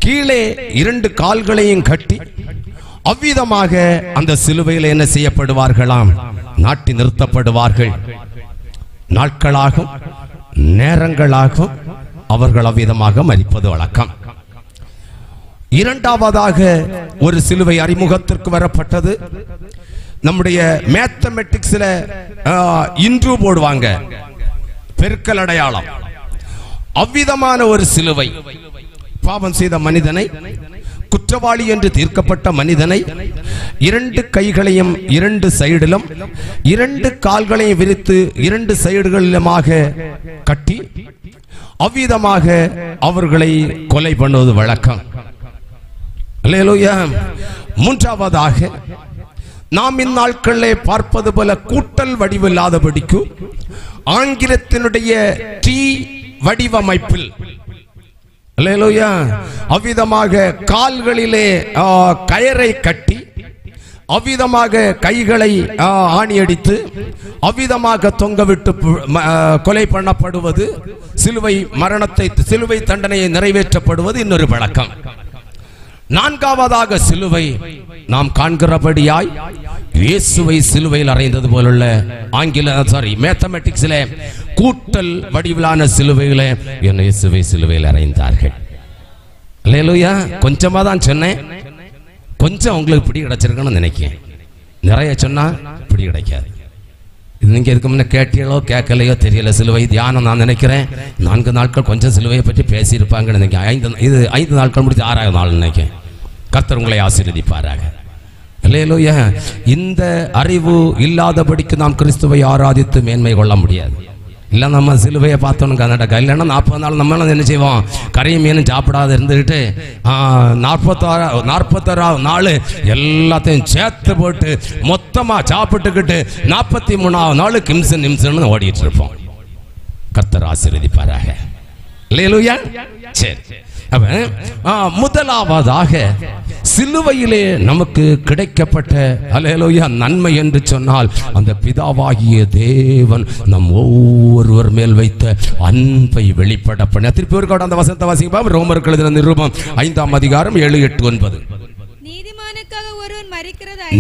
கீழே 2 கால்களையும் கட்டி அவ்விதமாக அந்த சிலுவையில் என்ன செய்யப்படுவார்களாம், நாட்டி நிறுத்தப்படுவார்கள். நாட்களாகும் நேரங்களாகும் அவர்கள் அவ்விதமாக மரிப்பது வழக்கம். இரண்டாவதாக ஒரு சிலுவை அறிமுகத்திற்கு வரப்பட்டது. நம்முடைய மேத்தமெட்டிக்ஸ்ல இன்று போடுவாங்க பெருக்கல் அடையாளம். அவ்விதமான ஒரு சிலுவை பாவம் செய்த மனிதனை, குற்றவாளி என்று தீர்க்கப்பட்ட மனிதனை 2 கைகளையும் 2 சைடிலும் 2 கால்களையும் விரித்து 2 சைடுகளிலுமாக கட்டி அவ்விதமாக அவர்களை கொலை பண்ணுவது வழக்கம். அல்லேலூயா. மூன்றாவதாக நாம் இந்நாட்களிலே பார்ப்பது போல கூட்டல் வடிவில்லாதபடிக்கு ஆங்கிலத்தினுடைய டி வடிவமைப்பில் அல்லேலூயா அவ்விதமாக கால்களிலே கயரை கட்டி அவ்விதமாக கைகளை ஆணியடித்து அவ்விதமாக தொங்கவிட்டு கொலை பண்ணப்படுவது, சிலுவை மரணத்தை சிலுவை தண்டனையை நிறைவேற்றப்படுவது இன்னொரு வழக்கம். நான்காவதாக சிலுவை நாம் காண்கிறபடியாய் இயேசுவை சிலுவையில் அறைந்தது போலுள்ள மேத்தமெட்டிக்ஸ்ல கூட்டல் வடிவிலான சிலுவையில என்ன இயேசுவை சிலுவையில் அறைந்தார்கள். அல்லேலூயா. கொஞ்சமா தான் சொன்னேன், கொஞ்சம் உங்களுக்கு பிடி கிடைச்சிருக்கணும்னு நினைக்கிறேன். நிறைய சொன்னா இப்படி கிடைக்காது. இது நீங்க இதுக்கு முன்ன கேட்டீங்களோ கேட்கலையோ தெரியல. சிலுவை தியானம் நான் நினைக்கிறேன் 4 நாட்கள் கொஞ்சம் சிலுவையை பற்றி பேசியிருப்பாங்கன்னு நினைக்கிறேன். 5 நாட்கள் முடிச்சு 6வது நாள் நினைக்கிறேன். கர்த்தர் உங்களை ஆசீர்வதிப்பாராக. அல்லேலூயா. இந்த அறிவு இல்லாதபடிக்கு நாம் கிறிஸ்துவை ஆராதித்து மேன்மை கொள்ள முடியாது. இல்லை நம்ம சிலுவையை பார்த்தோன்னு கர்நாடகா இல்லைன்னா 40 நாள் நம்மளாம் என்ன செய்வோம், கரையும் மீனும் சாப்பிடாத இருந்துக்கிட்டு 46வது நாள் எல்லாத்தையும் சேர்த்து போட்டு மொத்தமாக சாப்பிட்டுக்கிட்டு 43வது நாள் நிமிஷம்னு ஓடிட்டு இருப்போம். கர்த்தர் ஆசீர்வதிப்பாராக. அல்லேலூயா. சரி, முதலாவதாக சிலுவையிலே நமக்கு கிடைக்கப்பட்ட அல்லேலூயா நன்மை என்று சொன்னால் அந்த பிதாவாகிய தேவன் நம் ஒவ்வொருவர் மேல் வைத்த அன்பை வெளிப்பட பண்ண. திருப்பி ஒரு அந்த வசனத்தை வாசிப்போம். ரோமருக்கு எழுதின நிருபம் 5ஆம் அதிகாரம் 7, 8, 9.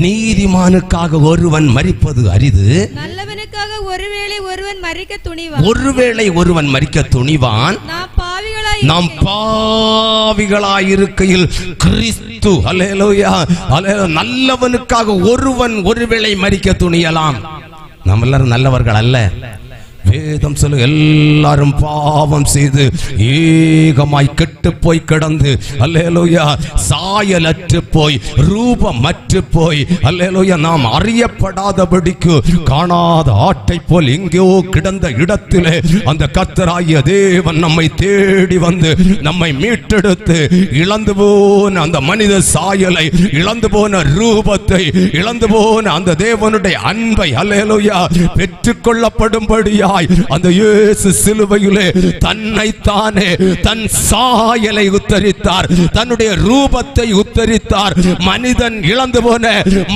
நீதிமானுக்காக ஒருவன் மரிப்பது அரிது, நல்லவனுக்காக ஒருவேளை ஒருவன் மரிக்க துணிவான். ஒருவேளை ஒருவன் மரிக்க துணிவான். நாம் பாவிகளாயிருக்கையில் கிறிஸ்து அல்லேலூயா நல்லவனுக்காக ஒருவன் ஒருவேளை மரிக்க துணியலாம். நம்ம எல்லாரும் நல்லவர்கள் அல்ல. வேதம் சொல்லு எல்லாரும் பாவம் செய்து ஏகமாய் கெட்டு போய் கிடந்து அல்லேலூயா சாயலற்று போய் ரூபமற்று போய் அல்லேலூயா நாம் அறியப்படாதபடிக்கு காணாத ஆட்டை போல் எங்கேயோ கிடந்த இடத்திலே அந்த கர்த்தராகிய தேவன் நம்மை தேடி வந்து நம்மை மீட்டெடுத்து இழந்து போன அந்த மனித சாயலை, இழந்து போன ரூபத்தை, இழந்து போன அந்த தேவனுடைய அன்பை அல்லேலூயா பெற்றுக்கொள்ளப்படும்படியா அந்த இயேசு சிலுவையிலே தன்னைத்தானே தன் சாயலை உத்தரித்தார், தன்னுடைய ரூபத்தை உத்தரித்தார். மனிதன் இழந்து போன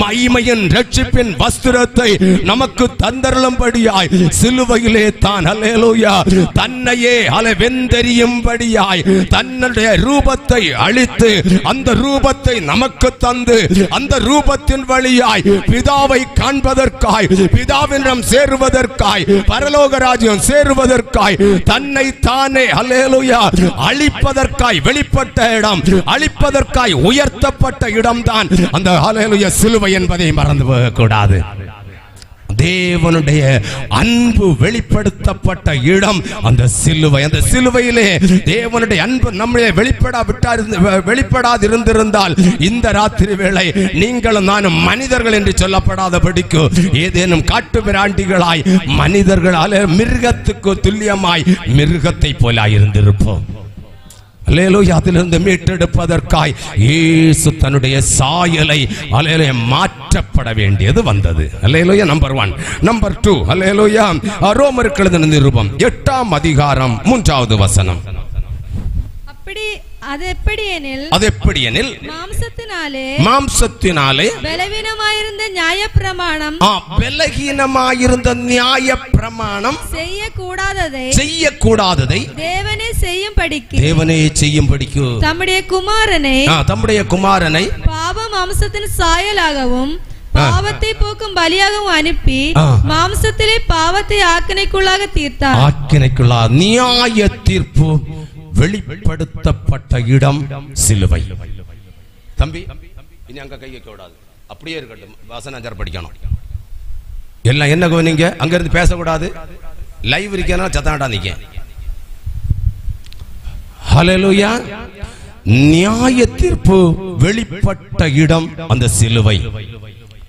மகிமையின் ரட்சிப்பின் வஸ்திரத்தை நமக்கு தந்தருளும்படியாய் சிலுவையிலே தான் அல்லேலூயா தன்னையே வெந்தெறியும்படியாய் தன்னுடைய ரூபத்தை அழித்து அந்த ரூபத்தை நமக்கு தந்து அந்த ரூபத்தின் வழியாய் பிதாவை காண்பதற்காய், பிதாவிடம் சேருவதற்காய், பரலோக ராஜ்யம் சேருவதற்காய் தன்னை தானே அல்லேலூயா அழிப்பதற்காய் வெளிப்பட்ட இடம், அழிப்பதற்காய் உயர்த்தப்பட்ட இடம்தான் அந்த அல்லேலூயா சிலுவை என்பதை மறந்து போகக்கூடாது. தேவனுடைய அன்பு வெளிப்படுத்தப்பட்ட இடம் அந்த சிலுவை. அந்த சிலுவையிலே தேவனுடைய அன்பு நம்மளே வெளிப்படாது இருந்திருந்தால் இந்த ராத்திரி வேளை நீங்களும் நானும் மனிதர்கள் என்று சொல்லப்படாதபடிக்கு ஏதேனும் காட்டு பிராண்டிகளாய் மனிதர்களால் மிருகத்துக்கு துல்லியமாய் மிருகத்தை போல இருந்திருப்போம். அல்லேலூயா அதிலிருந்து மீட்டெடுப்பதற்காய் இயேசு தன்னுடைய சாயலை அல்லேலூயா மாற்றப்பட வேண்டியது வந்தது. அல்லேலூயா. நம்பர் 1. நம்பர் 2 அல்லேலூயா ரோமருக்கு எழுதின நிருபம் 8ஆம் அதிகாரம் 3வது வசனம். அது எப்படியெனில் மாம்சத்தினாலே பலவீனமாயிருந்த நியாயப்பிரமாணம் செய்யக்கூடாததை தேவனே செய்யும்படிக்கு தம்முடைய குமாரனை பாவம் மாம்சத்தின் சாயலாகவும் பாவத்தை போக்கும் பலியாகவும் அனுப்பி மாம்சத்திலே பாவத்தை ஆக்கினைக்குள்ளாக தீர்த்தார். நியாய தீர்ப்பு வெளிப்படுத்தப்பட்ட இடம் சிலுவை. தம்பி இனி அங்க கை வைக்க கூடாது, அப்படியே இருக்கட்டும். வசனம் படிக்கணும். எல்லாம் என்ன நீங்க அங்க இருந்து பேசக்கூடாது. லைவ் இருக்கா சத்தாண்டா நீங்க. ஹல்லேலூயா. நியாய தீர்ப்பு வெளிப்பட்ட இடம் அந்த சிலுவை.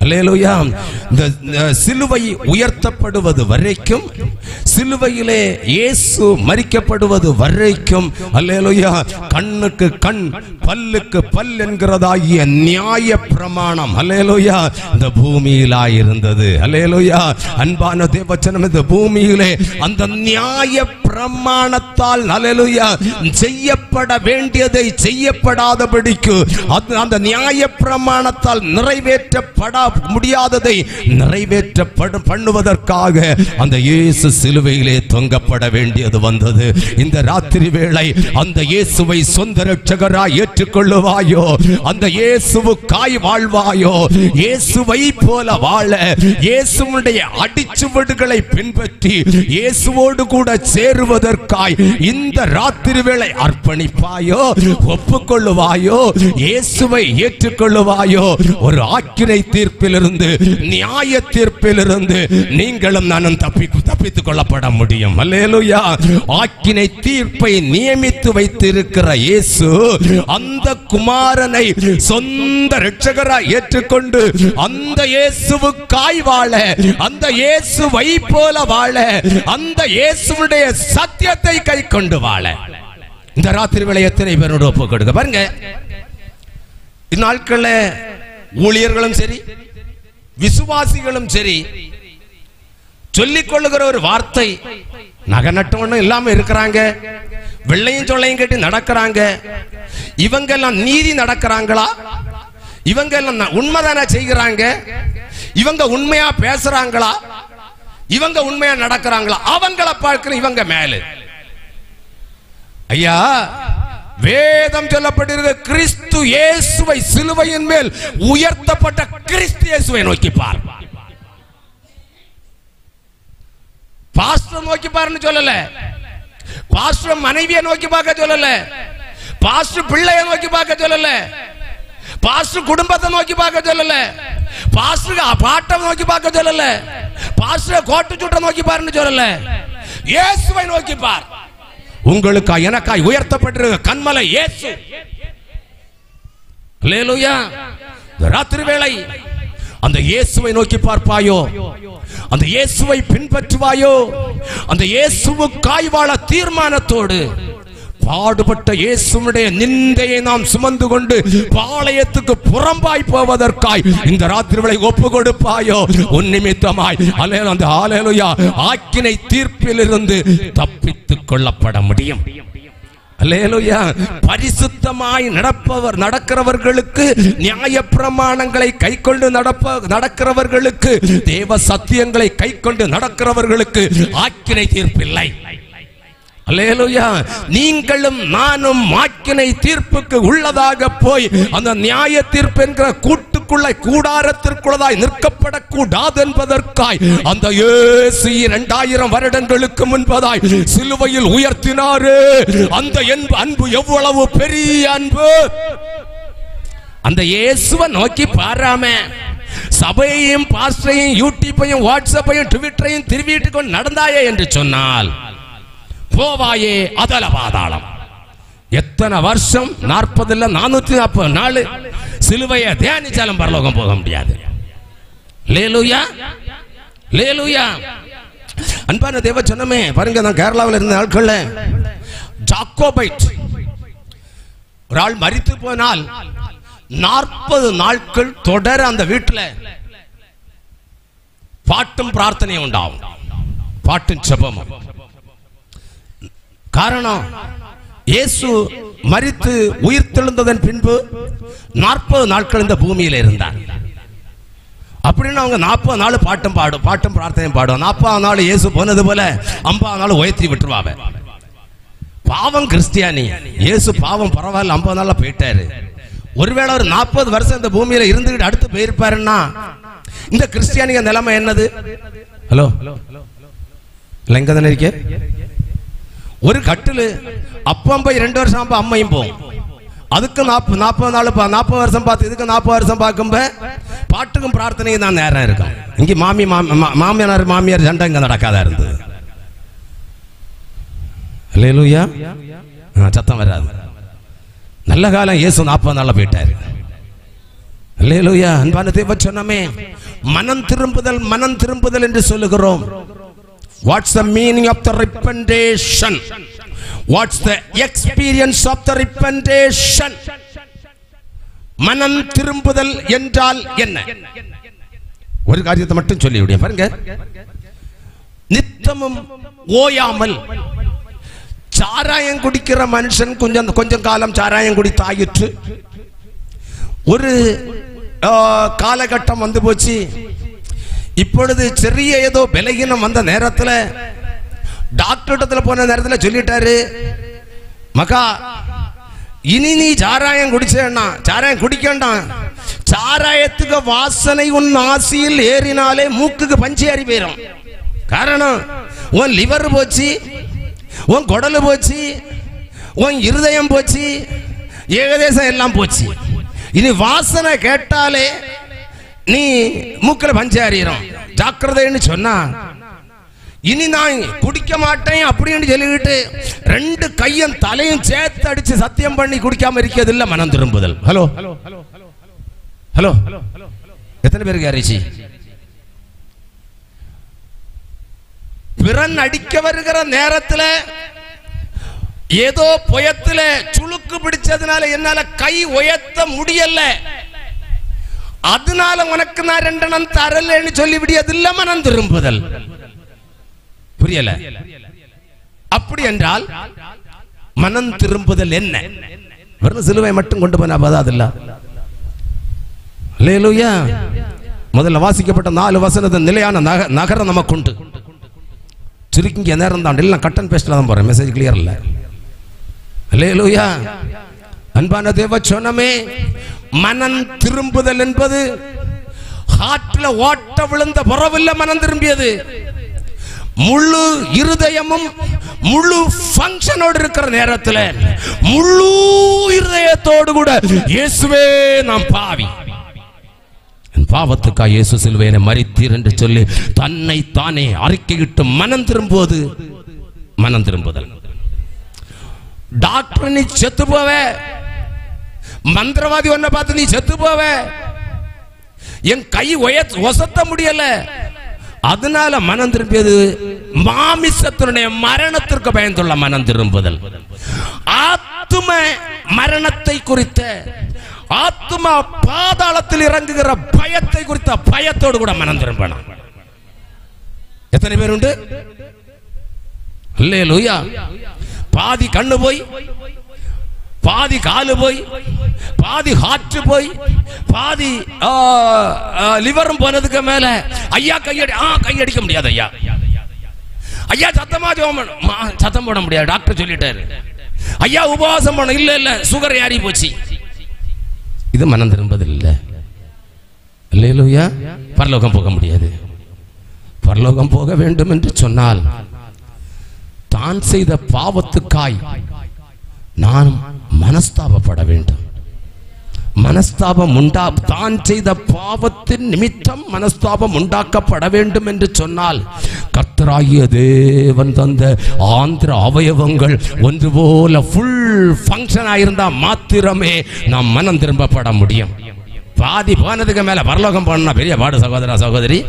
அல்லேலூயா. இந்த சிலுவை உயர்த்தப்படுவது வரைக்கும், சிலுவையிலே இயேசு மரிக்கப்படுவது வரைக்கும் அல்லேலூயா கண்ணுக்கு கண் பல்லுக்கு பல் என்கிறதாகிய நியாய பிரமாணம் அல்லேலூயா இந்த பூமியிலாய் இருந்தது. அல்லேலூயா. அன்பான தேவச்சனம் இந்த பூமியிலே அந்த நியாய பிரமாணத்தால் அல்லேலூயா செய்யப்பட வேண்டியதை செய்யப்படாதபடிக்கு அந்த நியாய பிரமாணத்தால் நிறைவேற்றப்பட முடியாததை நிறைவேற்ற பண்ணுவதற்காக அந்த இயேசு சிலுவையிலே தொங்கப்பட வேண்டியது வந்தது. இந்த ராத்திரி வேளை அந்த இயேசுவை சொந்த இரட்சகராய் ஏற்றுக்கொள்ளுவாயோ? அந்த இயேசுவுக்காய் வாழ்வாயோ? இயேசுவை போல வாழ, இயேசுவுடைய அடிச்சுவடுகளை பின்பற்றி இயேசுவோடு கூட சேருவதற்காய் இந்த ராத்திரி வேளை அர்ப்பணிப்பாயோ? ஒப்புக்கொள்ளுவாயோ? இயேசுவை ஏற்றுக்கொள்ளுவாயோ? ஒரு ஆக்கினை தீர்ப்பிலிருந்து, நியாய தீர்ப்பிலிருந்து நீங்களும் நானும் தப்பித்துக் கொள்ளப்பட முடியும். அல்லேலூயா. ஆக்கினை தீர்ப்பை நியமித்து வைத்திருக்கிற இயேசு அந்த குமாரனை சொந்த இரட்சகராய் ஏற்றுக்கொண்டு அந்த இயேசுவுக்காய் வாழ, அந்த இயேசுவை போல வாழ, அந்த இயேசுவுடைய சத்தியத்தை கை கொண்டு வாழ இந்த ராத்திரி வேளை எத்தனை பேரோடு ஒப்பு கொடுக்க பாருங்க. இந்நாட்கள ஊழியர்களும் சரி, விசுவாசிகளும் சரி, சொல்லிக் கொள்ளுகிற ஒரு வார்த்தை, நகை நட்டவனும் இல்லாம இருக்கிறாங்க, வெள்ளையும் சொல்லையும் கட்டி நடக்கிறாங்க. இவங்க எல்லாம் நீதி நடக்கிறாங்களா? இவங்க எல்லாம் உண்மைதானே செய்கிறாங்க? இவங்க உண்மையா பேசுறாங்களா? இவங்க உண்மையா நடக்கிறாங்களா? அவங்கள பார்க்கிற இவங்க மேல. ஐயா, வேதம் சொல்லப்பட்டிருக்க கிறிஸ்து இயேசுவை சிலுவையின் மேல் உயர்த்தப்பட்ட கிறிஸ்து இயேசுவை நோக்கி பார். பாஸ்டர் நோக்கி பாருன்னு சொல்லல, பாஸ்டர் மனைவியை நோக்கி பார்க்க சொல்லல, பாஸ்டர் பிள்ளையை நோக்கி பார்க்க சொல்லல, பாஸ்டர் குடும்பத்தை நோக்கி பார்க்க சொல்லல, பாஸ்டர் பாட்டை நோக்கி பார்க்க சொல்லல, பாஸ்டர் கோட்டு சுட்ட நோக்கி பாருன்னு சொல்லல, இயேசுவை நோக்கி பார். உங்களுக்காய் எனக்காய் உயர்த்தப்பட்டிருக்க கண்மலை இயேசு. அல்லேலூயா. ராத்திரி வேளை அந்த இயேசுவை நோக்கி பார்ப்பாயோ? அந்த இயேசுவை பின்பற்றுவாயோ? அந்த இயேசுவுக்காய் வாழ தீர்மானத்தோடு பாடுபட்ட இயேசுவுடைய நிந்தையை நாம் சுமந்து கொண்டு பாளையத்துக்கு புறம்பாய் போவதற்காய் இந்த ராத்திரி வேளை ஒப்பு கொடுப்பாயோ? உன் நிமித்தமாய் அந்த ஹல்லேலூயா ஆக்கினை தீர்ப்பிலிருந்து தப்பித்துக் கொள்ளப்பட முடியும். அல்லேலூயா. பரிசுத்தமாய் நடக்கிறவர்களுக்கு, நியாய பிரமாணங்களை கைக்கொண்டு நடக்கிறவர்களுக்கு, தேவ சத்தியங்களை கைக்கொண்டு நடக்கிறவர்களுக்கு ஆக்கினை தீர்ப்பில்லை. அல்லேலூயா. நீங்களும் நானும் ஆக்கினை தீர்ப்புக்கு உள்ளதாக போய் அந்த நியாய தீர்ப்பு என்கிற கூட்டுக்குள்ள, கூடாரத்திற்குள்ளதாய் நிற்கப்படக்கூடாது என்பதற்காய் அந்த இயேசு 2000 வருடங்களுக்கு முன்பதாய் சிலுவையில் உயர்த்தினாரே. அந்த அன்பு எவ்வளவு பெரிய அன்பு! அந்த இயேசுவை நோக்கி பாராம சபையையும் பாஸ்டரையும் யூடியூப்பையும் வாட்ஸ்அப்பையும் ட்விட்டரையும் திருவிட்டு கொண்டு நடந்தாயே என்று சொன்னால் போவாயே அதல பாதாளம். எத்தனை வருஷம்? 40 இல்ல 440 நாள் சிலுவையை தியானிச்சாலும் பரலோகம் போக முடியாது. அல்லேலூயா. அல்லேலூயா. அன்பான தேவ ஜனமே, பாருங்க, நான் கேரளாவில் இருந்த நாட்கள்ல ஜாக்கோபைட் ஒரு ஆள் மரித்து போனால் 40 நாட்கள் தொடர அந்த வீட்டில் பாட்டும் பிரார்த்தனையும் உண்டாகும், பாட்டும் ஜெபமும். காரணம், இயேசு மரித்து உயிர்த்தெழுந்ததன் பின்பு 40 நாட்கள் இந்த பூமியில இருந்தார். அப்படின்னு அவங்க 40 நாள் பாட்டும் பிரார்த்தனையும் பாடுவோம். 40 நாள் இயேசு போனது போல 50 நாள் உயர்த்தி விட்டுருவாங்க. பாவம் கிறிஸ்டியானி. இயேசு பாவம் பரவாயில்ல, 50 நாள்ல போயிட்டாரு. ஒருவேளை ஒரு 40 வருஷம் இந்த பூமியில இருந்துகிட்டு அடுத்து போயிருப்பாருன்னா இந்த கிறிஸ்டியானிக நிலைமை என்னது? ஹலோ, இல்ல இங்க தானே இருக்க. ஒரு கட்டில் அப்பம் போய் 2 வருஷம் அம்மையும் போகும். அதுக்கு 40 நாள் 40 வருஷம் பார்த்து இதுக்கு 40 வருஷம் பார்க்கும்ப பாட்டுக்கும் பிரார்த்தனையும் தான் நேரம் இருக்கும். இங்க மாமியார் சண்டை இங்க நடக்காதா இருந்தது. அல்லேலூயா. சத்தம் வராது. நல்ல காலம் இயேசு 40 நாள்ல போயிட்டாரு. அல்லேலூயா. அன்பான தேவ சொன்னமே, மனம் திரும்புதல் என்று சொல்லுகிறோம். What's the meaning of the repentation? What's the experience of the repentation? மனம் திரும்புதல் என்றால் என்ன? ஒரு காரியத்தை மட்டும் சொல்லி விடுங்க. பாருங்க, நித்தமும் ஓயாமல் சாராயம் குடிக்கிற மனுஷன் கொஞ்சம் காலம் சாராயம் குடித்தாயிற்று. ஒரு காலகட்டம் வந்து போச்சு. இப்பொழுது சிறிய ஏதோ பலகீனம் வந்த நேரத்தில் டாக்டர் இடத்துல போன நேரத்தில் சொல்லிட்டாரு, மகா இனி நீ சாராயம் குடிச்சேன்னா சாராயம் குடிக்கண்டாம். சாராயத்துக்கு வாசனை உன் நாசியில் ஏறினாலே மூக்குக்கு பஞ்சு ஏறி போயிடும். காரணம் உன் லிவர் போச்சு, உன் குடலு போச்சு, உன் இருதயம் போச்சு, ஏகதேசம் எல்லாம் போச்சு. இனி வாசனை கேட்டாலே நீ மூக்கில் பஞ்சு ஏறிடும். ஜாக்கிரதைன்னு சொன்னா, இனி நான் குடிக்க மாட்டேன் அப்படின்னு சொல்லிக்கிட்டு 2 கையும் தலையும் சேர்த்து அடிச்சு சத்தியம் பண்ணி குடிக்காம இருக்கிறது இல்ல மனம் திரும்புதல். ஹலோ ஹலோ எத்தனை பேருக்கு அறிச்சி? பிறன் அடிக்க வருகிற நேரத்தில் ஏதோ புயத்துல சுளுக்கு பிடிச்சதுனால என்னால கை உயர்த்த முடியல, அதனால உனக்கு நான் 2 எண்ணம் தரலன்னு சொல்லி விடியதில்ல மனம் திரும்புதல். புரியல? அப்படி என்றால் மனம் திரும்புதல் என்ன? வெறும் சிலுவை மட்டும் கொண்டு போனா பதாதில்ல. அல்லேலூயா. முதல்ல வாசிக்கப்பட்ட 4 வசனத்தின் நிலையான நகரம் நமக்கு உண்டு. சுருக்கிங்க நேரம் தான், எல்லாம் கட் அண்ட் பேஸ்ட்ல தான் போறேன், மெசேஜ் கிளியர் இல்ல. அல்லேலூயா. அன்பான தேவ சொன்னமே, மனம் திரும்புதல் என்பது ஹார்ட்ல ஓட்ட விழுந்த புறவில்ல மனம் திரும்பியது. முழு இருதயமும் முழு ஃபங்க்ஷனோடு இருக்கிற நேரத்தில் முழு இருதயத்தோடு கூட இயேசுவே நாம் பாவி, பாவத்துக்காக இயேசு சிலுவையிலே மரித்தீர் என்று சொல்லி தன்னை தானே அறிக்கையிட்டு மனம் திரும்புவது மனம் திரும்புதல். டாக்டர் நீ செத்து போவ, மந்திரவாதி ஒன்ன பார்த்து நீ செத்து போவ, என் கை ஒசத்த முடியல, அதனால மனம் திரும்பியது மாமிசத்தினுடைய மரணத்திற்கு பயந்துள்ள மனம் திரும்புதல். ஆத்தும மரணத்தை குறித்த, ஆத்துமா பாதாளத்தில் இறங்குகிற பயத்தை குறித்த பயத்தோடு கூட மனம் திரும்பணும். எத்தனை பேர் உண்டு? அல்லேலூயா. பாதி கண்ணு போய், பாதி காலு போய், பாதி ஹார்ட் போய், பாதி லிவரும் போனதுக்கு மேல ஐயா கையடிக்க முடியாது. ஐயா ஐயா சத்தமா சத்தம் போட முடியாது, டாக்டர் சொல்லிட்டாரு. ஐயா உபவாசம் பண்ண, இல்ல இல்ல சுகர் ஏறி போச்சு. இது மனம் திரும்புதல் இல்ல. அல்லேலூயா. பரலோகம் போக முடியாது. பரலோகம் போக வேண்டும் என்று சொன்னால் தான் செய்த பாவத்துக்காய் நான் மனஸ்தாபப்பட வேண்டும். மனஸ்தாபம் தான் செய்த பாவத்தின் நிமித்தம் மனஸ்தாபம் உண்டாக்கப்பட வேண்டும் என்று சொன்னால் கர்த்தராகிய தேவன் தந்த ஆந்திர அவயவங்கள் ஒன்று போல ஃபுல் ஃபங்க்ஷன் ஆயிருந்தா மாத்திரமே நாம் மனம் திரும்பப்பட முடியும். பாதி போனதுக்கு மேல பரலோகம் போனா பெரிய பாடு சகோதரா சகோதரி.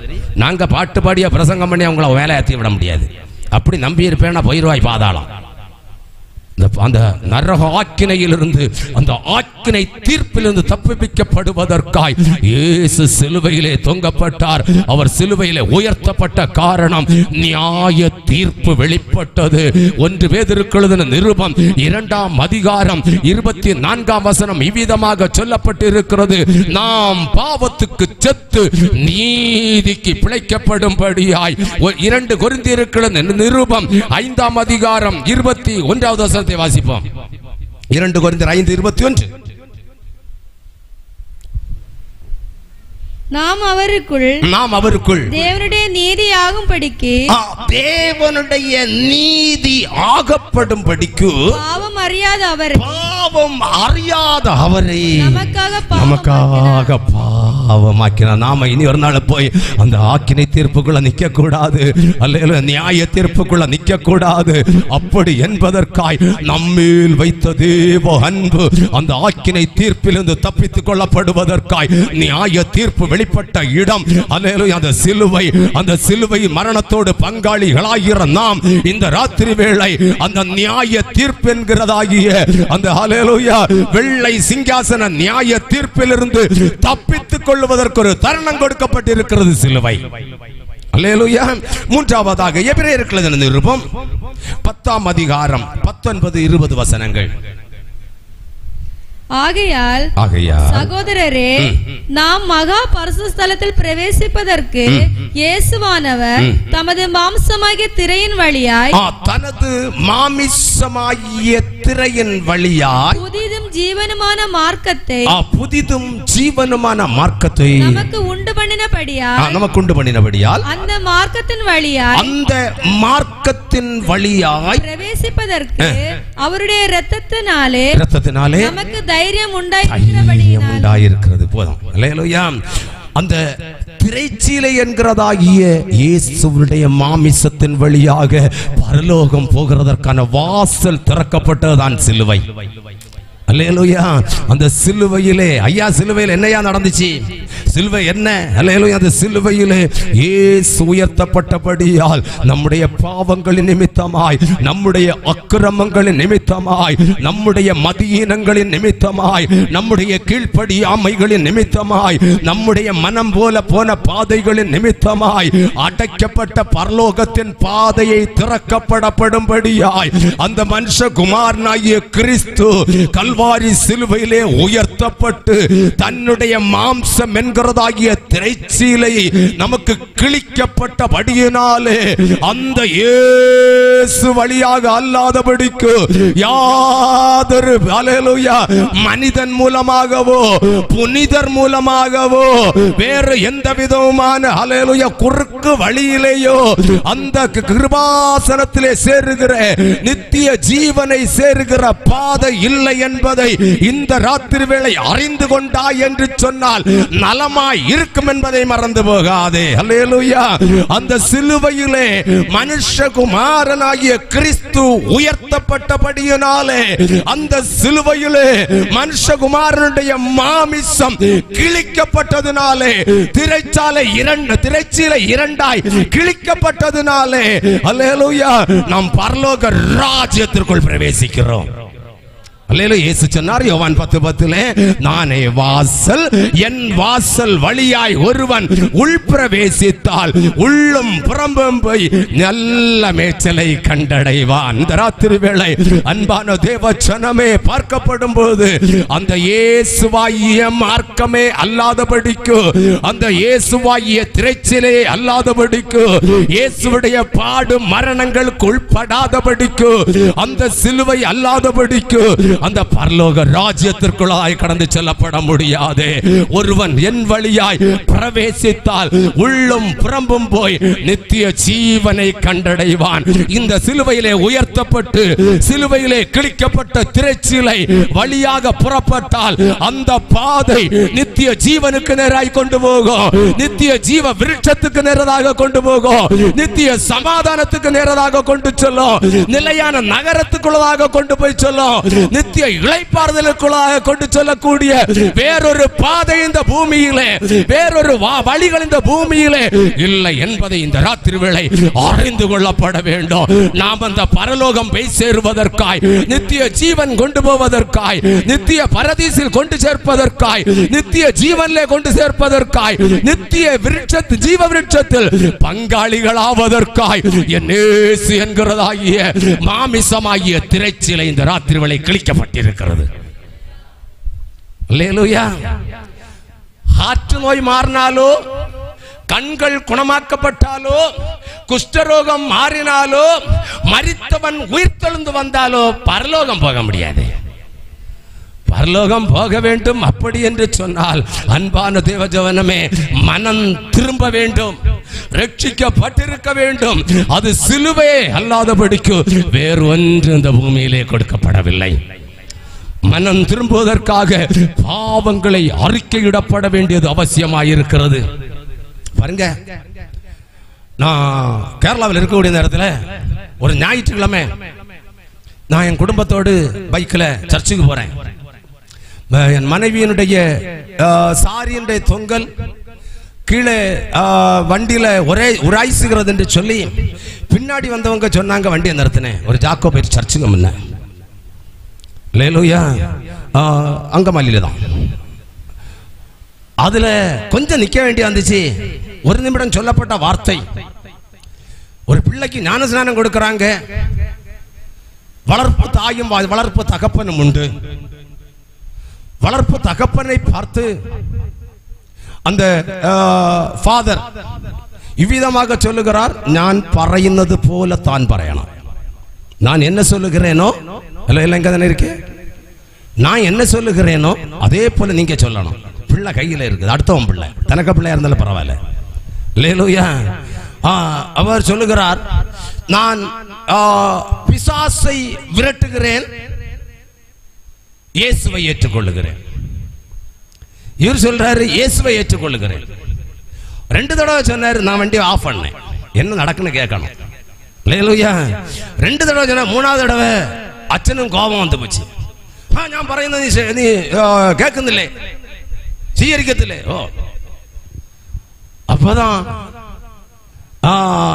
நாங்க பாட்டு பாடிய பிரசங்கம் பண்ணி அவங்கள வேலை ஏற்றி விட முடியாது. அப்படி நம்பி இருப்பேன்னா போயிருவாய் பாதாளம். அந்த நரக ஆக்கினையிலிருந்து, அந்த ஆக்கினை தீர்ப்பிலிருந்து தப்பிப்பிக்கப்படுவதற்காய் இயேசு சிலுவையிலே தொங்கப்பட்டார். அவர் சிலுவையிலே உயர்த்தப்பட்ட காரணம் நியாய தீர்ப்பு வெளிப்பட்டது. 1 பேதுருக்கு எழுதின நிருபம் 2ஆம் அதிகாரம் 24ஆம் வசனம் இவ்விதமாக சொல்லப்பட்டிருக்கிறது. நாம் பாவத்துக்கு செத்து நீதிக்கு பிழைக்கப்படும்படியாய். 2 கொரிந்தியருக்கு எழுதின நிருபம் 5ஆம் அதிகாரம் 21வது வசனம் வாசிப்போம். 2 கொரிந்தியர் 5:21. நாம் அவருக்குள் தேவனுடைய நீதி ஆகும்படிக்கு, தேவனுடைய நீதி ஆகப்படும்படிக்கு பாவம் அறியாத அவரை நமக்காக பாவமாக்கினார். நாம இனி ஒரு நாள் போய் அந்த ஆக்கினை தீர்ப்புக்குள்ள நிக்க கூடாது, அல்ல நியாய தீர்ப்புக்குள்ள நிக்க கூடாது. அப்படி என்பதற்காய் நம்மேல் வைத்த தேவ அன்பு அந்த ஆக்கினை தீர்ப்பிலிருந்து தப்பித்துக் கொள்ளப்படுவதற்காய் நியாய தீர்ப்பு வெளிப்பட்ட இடம். அல்லேலூயா. அந்த சிலுவை மரணத்தோடு பங்காளிகளாகிற நாம் இந்த ராத்திரி வேளை அந்த நியாய தீர்ப்பு என்கிறதாகிய அந்த அல்லேலூயா வெள்ளை சிங்காசன நியாய தீர்ப்பிலிருந்து தப்பித்துக் கொள்வதற்கு ஒரு தருணம் கொடுக்கப்பட்டிருக்கிறது சிலுவை. அல்லேலூயா. 3ஆவதாக எபிரேயருக்கு எழுதின நிருபம் 10ஆம் அதிகாரம் 19-20 வசனங்கள். ஆகையால் சகோதரரே, நாம் மகா பரிசுத்த ஸ்தலத்தில் பிரவேசிப்பதற்கு இயேசுவானவர் தமது மாம்சமாகிய திரையின் வழியாய் தனது மாமிசமாகிய திரையின் வழியாய் புதிதும் ஜீவனுமான மார்க்கத்தை நமக்கு உண்டு பண்ணினபடியால் அந்த மார்க்கத்தின் வழியாய் பிரவேசிப்பதற்கு அவருடைய இரத்தத்தினாலே நமக்கு தைரியம் உண்டாயிருக்கிறது. போதும். அல்லேலூயா. அந்த திரைச்சீலை என்கிறதாகிய இயேசுவுடைய மாமிசத்தின் வழியாக பரலோகம் போகிறதற்கான வாசல் திறக்கப்பட்டதுதான் சிலுவை. அல்லேலூயா. அந்த சிலுவையிலே ஐயா, சிலுவையில் என்னையா நடந்துச்சு? சிலுவை என்ன? அல்லேலூயா. அந்த சிலுவையிலே இயேசு உயர்த்தப்பட்டபடியால் நம்முடைய பாவங்களின் நிமித்தமாய், நம்முடைய அக்கிரமங்களின் நிமித்தமாய், நம்முடைய மதியீனங்களின் நிமித்தமாய், நம்முடைய கீழ்ப்படியாமைகளின் நிமித்தமாய், நம்முடைய மனம் போல போன பாதைகளின் நிமித்தமாய் அடைக்கப்பட்ட பரலோகத்தின் பாதையை திறக்கப்படப்படும்படியாய் அந்த மனுஷகுமாரனாகிய கிறிஸ்து கல்வாரி சிலுவையிலே உயர்த்தப்பட்டு தன்னுடைய மாம்சம் என்கிறதாகிய திரைச்சீலை நமக்கு கிழிக்கப்பட்டபடியினாலே அந்த இயேசு வழியாக அல்லாதபடிக்கு யாதொரு அல்லேலூயா மனிதன் மூலமாகவோ புனிதர் மூலமாகவோ வேறு எந்த விதமான அல்லேலூயா குறுக்கு வழியிலேயோ அந்த கிருபாசனத்திலே சேருகிற நித்திய ஜீவனை சேருகிற பாதை இல்லை என்பதை இந்த ராத்திரி வேளை அறிந்து கொண்டாய் என்று சொன்னால் நலமாய் இருக்கும் என்பதை மறந்து போகாதே. அல்லேலூயா. அந்த சிலுவையிலே மனுஷகுமாரனாகிய கிறிஸ்து உயர்த்தப்பட்டபடியினாலே அந்த சிலுவையிலே மனுஷகுமாரனுடைய மாமிசம் கிழிக்கப்பட்டதினாலே திரைச்சீலை இரண்டாய் கிழிக்கப்பட்டதினாலே அல்லேலூயா நாம் பரலோக ராஜ்யத்திற்குள் பிரவேசிக்கிறோம். அல்லேலூயா. இயேசு சொன்னார் யோவான் 10:10, நானே வாசல், என் வாசல் வழியாய் ஒருவன் உள்பிரவேசித்தால் உள்ளும் புறம்பும் போய் நல்ல மேய்ச்சலை கண்டடைவான். இந்த ராத்திரி வேளை அன்பான தேவ ஜனமே பார்க்கப்படும் போது அந்த இயேசுவாகிய மார்க்கமே அல்லாதபடிக்கு, அந்த இயேசுவாகிய திரைச்சிலே அல்லாதபடிக்கு, இயேசுவுடைய பாடு மரணங்களுக்கு உட்படாதபடிக்கு, அந்த சிலுவை அல்லாதபடிக்கு அந்த பரலோக ராஜ்யத்திற்குள்ளாய் கடந்து செல்லப்பட முடியாது. ஒருவன் என் வழியாய் பிரவேசித்தால் உள்ளும் புறம்பும் போய் நித்திய ஜீவனை கண்டடைவான். இந்த சிலுவையிலே உயர்த்தப்பட்டு சிலுவையிலே கிழிக்கப்பட்ட திரைச்சீலை வழியாக புறப்பட்டால் அந்த பாதை நித்திய ஜீவனுக்கு நேராய் கொண்டு போகும், நித்திய ஜீவ விருட்சத்துக்கு நேரதாக கொண்டு போகும், நித்திய சமாதானத்துக்கு நேரதாக கொண்டு செல்லும், நிலையான நகரத்துக்குள்ளதாக கொண்டு போய் சொல்லும், நித்திய இளைப்பாறுதலுக்குள்ளாக கொண்டு செல்லக்கூடிய வேறொரு பாதை இந்த பூமியிலே, வேறொரு வழிகள் இந்த பூமியிலே இல்லை என்பதை இந்த ராத்திரி வேளை அறிந்து கொள்ளப்பட வேண்டும். நாம் அந்த பரலோகம் போய் சேருவதற்காய், நித்திய ஜீவன் கொண்டு போவதற்காய், நித்திய பரதீசில் கொண்டு சேர்ப்பதற்காய், நித்திய ஜீவனிலே கொண்டு சேர்ப்பதற்காய், நித்திய ஜீவ விருட்சத்தில் பங்காளிகளாவதற்காய் என் இயேசு என்கிறதாகிய மாமிசமாகிய திரைச்சீலை இந்த ராத்திரி வேளை கிழிக்கப்பட்டிருக்கிறது. அல்லேலூயா. ஹார்ட் நோய் மாறினாலோ, கண்கள் குணமாக்கப்பட்டாலோ, குஷ்டரோகம் மாறினாலோ, மரித்தவன் உயிர்த்தெழுந்து வந்தாலோ பரலோகம் போக முடியாது. பரலோகம் போக வேண்டும். அப்படி என்று சொன்னால் அன்பான தேவஜனமே, மனம் திரும்ப வேண்டும், ரட்சிக்கப்பட்டிருக்க வேண்டும். அது சிலுவை அல்லாதபடிக்கு வேறு ஒன்று இந்த பூமியிலே கொடுக்கப்படவில்லை. மனம் திரும்புவதற்காக பாவங்களை அறிக்கையிடப்பட வேண்டியது அவசியமாயிருக்கிறது. பாருங்க, நான் கேரளாவில் இருக்கக்கூடிய நேரத்தில் ஒரு ஞாயிற்றுக்கிழமை நான் என் குடும்பத்தோடு பைக்கில் சர்ச்சுக்கு போறேன். என் மனைவியினுடைய சாரியினுடைய தொங்கல் கீழே வண்டியில ஒரே உராய்சுகிறது என்று சொல்லி பின்னாடி வந்தவங்க சொன்னாங்க, வண்டியை நிறுத்தினேன். ஒரு ஜாக்கோபைட் சர்ச்சுக்கு முன்ன, அல்லேலூயா, அங்கமாலியில தான். அதுல கொஞ்சம் நிக்க வேண்டிய வந்துச்சு. ஒரு நிமிடம் சொல்லப்பட்ட வார்த்தை, ஒரு பிள்ளைக்கு ஞானஸ்நானம் கொடுக்கறாங்க, வளர்ப்பு தாயும் வளர்ப்பு தகப்பனும் உண்டு. வளர்ப்பு தகப்பனை பார்த்து அந்த ஃபாதர் இவ்விதமாக சொல்லுகிறார், நான் പറയുന്നത് പോലെ താൻ പറയണം. நான் என்ன சொல்லுகிறேனோ எங்க தானே இருக்கு, நான் என்ன சொல்லுகிறேனோ அதே போல நீங்க சொல்லணும். பிள்ளை கையில இருக்குது, அடுத்தவன் பிள்ளை, தனக்கு பிள்ளையா இருந்தாலும் பரவாயில்ல. அல்லேலூயா. அவர் சொல்லுகிறார், நான் பிசாசை விரட்டுகிறேன், இயேசுவை ஏற்றுக்கொள்ளுகிறேன். இவர் சொல்றாரு இயேசுவை ஏற்றுக்கொள்ளுகிறேன். 2 தடவை சொன்னாரு, நான் வண்டி ஆஃப் பண்ணேன், என்ன நடக்குன்னு கேட்கணும். அல்லேலூயா. 2 தடவை சொன்ன, 3வது தடவை அச்சனும் கோபம் வந்து போச்சு. ഞാൻ പറയുന്നത് നീ കേൾക്കുന്നില്ലേ, സ്വീകരിക്കത്തില്ലേ? ഓ, அப்பதான்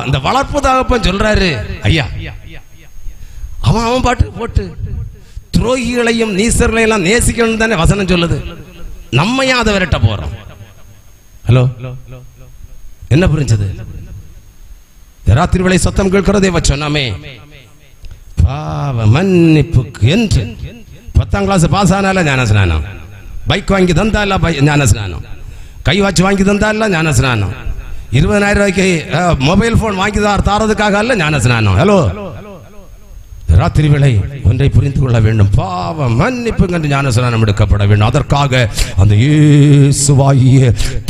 இந்த வளர்ப்பு தகப்பன் சொல்றாரு, ஐயா அவன் பாட்டு போட்டு துரோகிகளையும் நீசர்களையும் எல்லாம் நேசிக்கணும் தானே வசனம் சொல்லுது, நம்ம ஏன் அதை விரட்ட போறோம்? ஹலோ, என்ன புரிஞ்சது? ராத்திரி வேளை சத்தம் கேட்கிறதே வச்சோமே, பாவ மன்னிப்புக்கு என்று 10ஆம் கிளாஸ் பாஸ் ஆனால ஞானஸ்நானம், பைக் வாங்கி தந்தால ஞானஸ்நானம், கை வாட்ச் வாங்கி தந்தால ஞானஸ்நானம், 20,000 ரூபாய்க்கு மொபைல் போன் வாங்கி தாரதுக்காக அல்ல ஞானஸ்நானம். ஹலோ, ராத்திரி வேளை ஒன்றை புரிந்து கொள்ள வேண்டும், பாவ மன்னிப்பு என்று ஞானஸ்நானம் எடுக்கப்பட வேண்டும். அதற்காக அந்த இயேசுவாகிய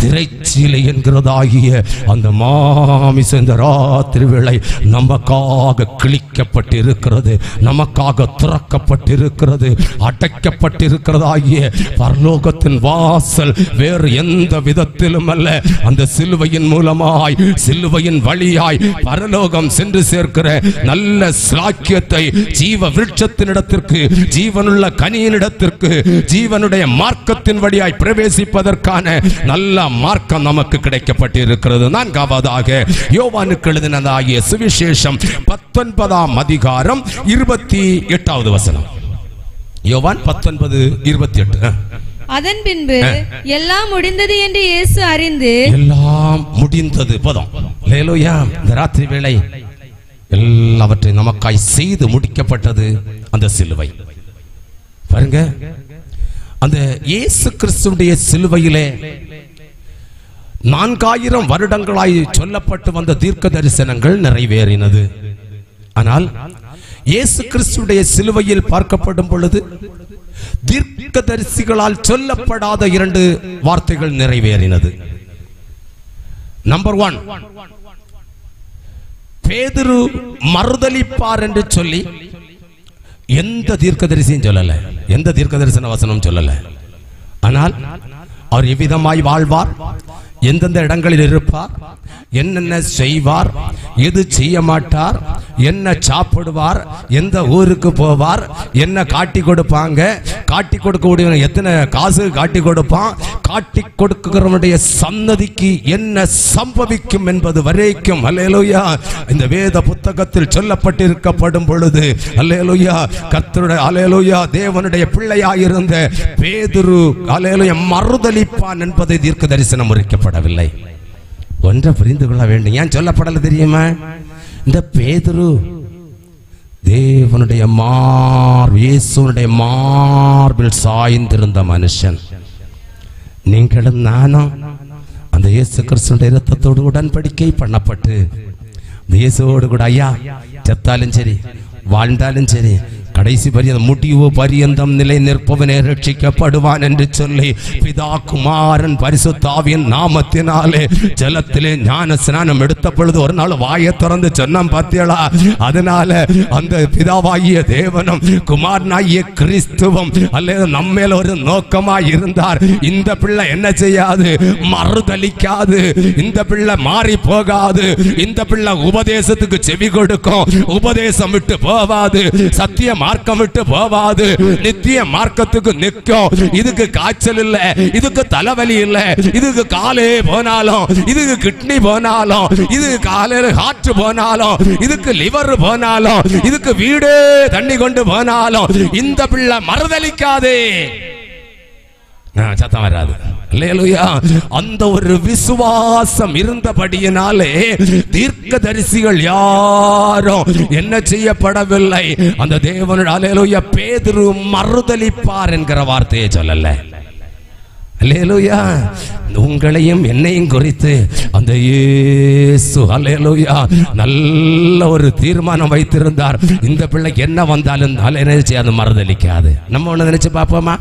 திரைச்சீலை என்கிறதாகிய அந்த மாமிச இந்த ராத்திரி வேளை நமக்காக கிழிக்கப்பட்டிருக்கிறது, நமக்காக திறக்கப்பட்டிருக்கிறது, அடைக்கப்பட்டிருக்கிறதாகிய பரலோகத்தின் வாசல் வேறு எந்த விதத்திலும் அல்ல, அந்த சிலுவையின் மூலமாய், சிலுவையின் வழியாய் பரலோகம் சென்று சேர்க்கிற நல்ல சாக்கியத்தை ஜீவ விருட்சத்தினிடத்திற்கு, ஜீவனுள்ள கனியினிடத்திற்கு, ஜீவனுடைய மார்க்கத்தின் வழியாய் பிரவேசிப்பதற்கான நல்ல மார்க்கம் நமக்கு கிடைக்கப்பட்டிருக்கிறது. 4வதாக யோவானுக்கு எழுதினதாகிய சுவிசேஷம் 19ஆம் அதிகாரம் 28வது வசனம். யோவான் 19:28. அதன் பின்பு எல்லாம் முடிந்தது என்று இயேசு அறிந்து, எல்லாம் முடிந்தது பதம். அல்லேலூயா. இந்த ராத்திரி வேளை எல்லாவற்றையும் நமக்காய் செய்து முடிக்கப்பட்டது அந்த சிலுவை. பாருங்க, அந்த இயேசு கிறிஸ்துவுடைய சிலுவையிலே 4000 வருடங்களாய் சொல்லப்பட்டு வந்த தீர்க்க தரிசனங்கள் நிறைவேறினது. ஆனால் இயேசு கிறிஸ்துவுடைய சிலுவையில் பார்க்கப்படும் பொழுது தீர்க்க தரிசிகளால் சொல்லப்படாத 2 வார்த்தைகள் நிறைவேறினது. நம்பர் 1, பேதுரு மறுதலிப்பார் என்று சொல்லி எந்த தீர்க்கதரிசியும் சொல்லல, எந்த தீர்க்க தரிசன வசனம் சொல்லல. ஆனால் அவர் எவ்விதமாய் வாழ்வார், எந்தெந்த இடங்களில் இருப்பார், என்னென்ன செய்வார், எது செய்ய மாட்டார், என்ன சாப்பிடுவார், எந்த ஊருக்கு போவார், என்ன காட்டி கொடுப்பாங்க, காட்டி கொடுக்க எத்தனை காசு காட்டி கொடுப்பான், காட்டி கொடுக்கிறவனுடைய சன்னதிக்கு என்ன சம்பவிக்கும் என்பது வரைக்கும் அல்லேலூயா இந்த வேத புத்தகத்தில் சொல்லப்பட்டிருக்கப்படும் பொழுது அல்லேலூயா கர்த்தருடைய அல்லேலூயா தேவனுடைய பிள்ளையாயிருந்த பேதுரு அல்லேலூயா மறுதலிப்பான் என்பதை தீர்க்க தரிசனம் உரைக்கப்படவில்லை. ஒன்றை புரிந்து கொள்ள வேண்டும், ஏன் சொல்லப்படல தெரியுமா? இந்த பேதுரு தேவனுடைய இயேசுனுடைய மார்பில் சாய்ந்திருந்த மனுஷன். நீங்களும் நானும் அந்த இயேசு கிறிஸ்துவின் இரத்தத்தோடு உடன்படிக்கை பண்ணப்பட்டு இயேசுவோடு கூட ஐயா செத்தாலும் சரி வாழ்ந்தாலும் சரி கடைசி பரியந்தம் முடிவு பரியந்தம் நிலை நிற்பவனே ரட்சிக்கப்படுவான் என்று சொல்லி பிதா குமாரன் பரிசுத்த ஆவியின் நாமத்தினாலே ஜலத்திலே ஞான ஸ்நானம் எடுத்த பொழுது ஒரு நாள் வாயை திறந்து சொன்னான் பாத்தியளா. அதனால அந்த பிதாவாகிய தேவனும் குமாரனாகிய கிறிஸ்துவும் அல்லது நம்மேல ஒரு நோக்கமாய் இருந்தார். இந்த பிள்ளை என்ன செய்யாது, மறுதலிக்காது, இந்த பிள்ளை மாறி போகாது, இந்த பிள்ளை உபதேசத்துக்கு செவி கொடுக்கும், உபதேசம் விட்டு போவாது, சத்திய மார்க்கம் விட்டு போவாது, நித்திய மார்க்கத்துக்கு நிற்கும். இதுக்கு காய்ச்சல் இல்ல, இதுக்கு தலைவலி இல்ல, இதுக்கு காலே போனாலும், இதுக்கு கிட்னி போனாலும், இதுக்கு காலையில ஹார்ட் போனாலும், இதுக்கு லிவர் போனாலும், இதுக்கு வீடே தண்ணி கொண்டு போனாலும் இந்த பிள்ளை மறுதலிக்காதே. சத்தம் வராது. அல்லேலூயா. அந்த ஒரு விசுவாசம் இருந்தபடியினாலே தீர்க்கதரிசிகள் யாரும் என்ன செய்யப்படவில்லை. அந்த தேவனுடைய அல்லேலூயா பேதுரு மறுதலிப்பார் என்கிற வார்த்தையை சொல்லல. அல்லேலூயா. உங்களையும் என்னையும் குறித்து அந்த இயேசு அல்லேலூயா நல்ல ஒரு தீர்மானம் வைத்திருந்தார். இந்த பிள்ளைக்கு என்ன வந்தாலும் நினைச்சு அது மறுதலிக்காது. நம்ம ஒண்ணு நினைச்சு பார்ப்போமா?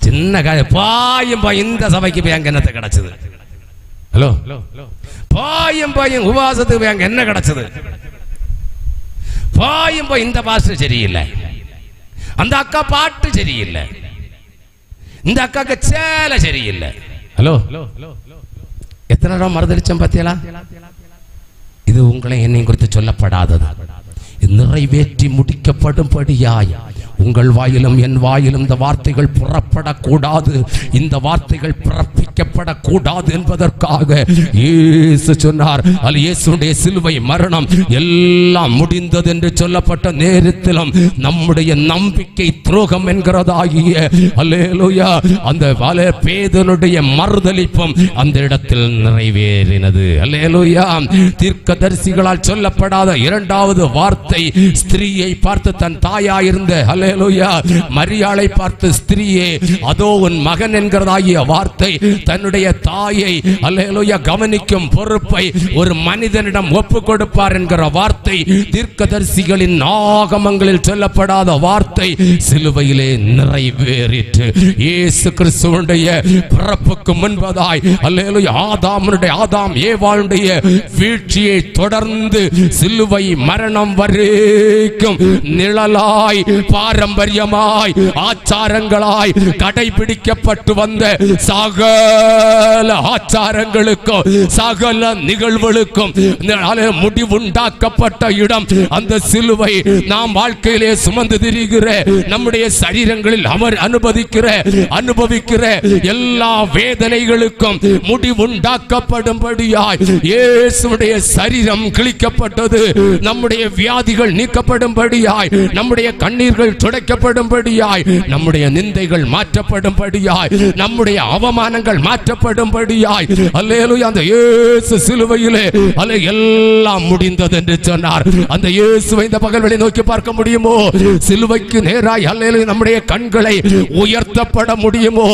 சின்ன பாயும் இந்த சபைக்கு போய் அங்க என்னத்தை கிடைச்சது? ஹலோ, பாயும் உபவாசத்துக்கு போய் அங்க என்ன கிடைச்சது? பாயும் இந்த பாஸ்டர் சரியில்லை, அந்த அக்கா பாட்டு சரியில்லை, இந்த அக்காக்கு சேலை சரியில்லை. ஹலோ, எத்தனை ரூபா மறுதளிச்சம் பார்த்தீங்களா? இது உங்களை என்னையும் குறித்து சொல்லப்படாதது. நிறைவேற்றி முடிக்கப்படும்படியாய் உங்கள் வாயிலும் என் வாயிலும் இந்த வார்த்தைகள் புறப்படக்கூடாது, இந்த வார்த்தைகள் பிறப்பிக்கப்படக்கூடாது என்பதற்காக இயேசு சொன்னார். அல்ல, இயேசுடைய சிலுவை மரணம் எல்லாம் முடிந்தது என்று சொல்லப்பட்ட நேரத்திலும் நம்முடைய நம்பிக்கை துரோகம் என்கிறதாகிய அல்லேலூயா அந்த பேதுருடைய மறுதலிப்பும் அந்த இடத்தில் நிறைவேறினது. அல்லேலூயா. தீர்க்கதரிசிகளால் சொல்லப்படாத இரண்டாவது வார்த்தை ஸ்திரீயை பார்த்து தன் தாயாயிருந்த அல்லேலூயா மரியாளை பார்த்து ஸ்திரீயே அதோ உன் மகன் என்கிறதாகிய வார்த்தை தன்னுடைய தாயை அல்லேலூயா கவனிக்கும் பொறுப்பை ஒரு மனிதனிடம் ஒப்பு கொடுப்பார் என்கிற வார்த்தை தீர்க்கதரிசிகளின் ஆகமங்களில் சொல்லப்படாத வார்த்தை சிலுவையிலே நிறைவேறிற்று. இயேசு கிறிஸ்துவுடைய பிறப்புக்கு முன்பதாய் அல்லேலூயா ஆதாம் ஏவாளுடைய வீழ்ச்சியை தொடர்ந்து சிலுவை மரணம் வரைக்கும் நிழலாய் பாரம்பரியமாய் ஆச்சாரங்களாய் கடைபிடிக்கப்பட்டு வந்த சகல ஆச்சாரங்களுக்கும் சகல நிகழ்வுகளுக்கும் முடிவுண்டாக்கப்பட்ட இடம் அந்த சிலுவை. நாம் வாழ்க்கையிலே சுமந்து திரிகிற நம்முடைய சரீரங்களில் அவர் அனுபவிக்கிற எல்லா வேதனைகளுக்கும் முடிவுண்டாக்கப்படும்படியாய் இயேசுவுடைய சரீரம் கிழிக்கப்பட்டது. நம்முடைய வியாதிகள் நீக்கப்படும்படியாய், நம்முடைய கண்ணீர்கள் துடைக்கப்படும்படியாய், நம்முடைய நிந்தைகள் மாற்றப்படும்படியாய், நம்முடைய அவமானங்கள் மாற்றப்படும்படியாய் அல்லேலூயா அந்த இயேசு சிலுவையிலே எல்லாம் முடிந்தது என்று சொன்னார். அந்த இயேசுவை இந்த பகல்வெளி நோக்கி பார்க்க முடியுமோ? சிலுவைக்கு நேராய் அல்லேலூயா நம்முடைய கண்களை உயர்த்தப்பட முடியுமோ?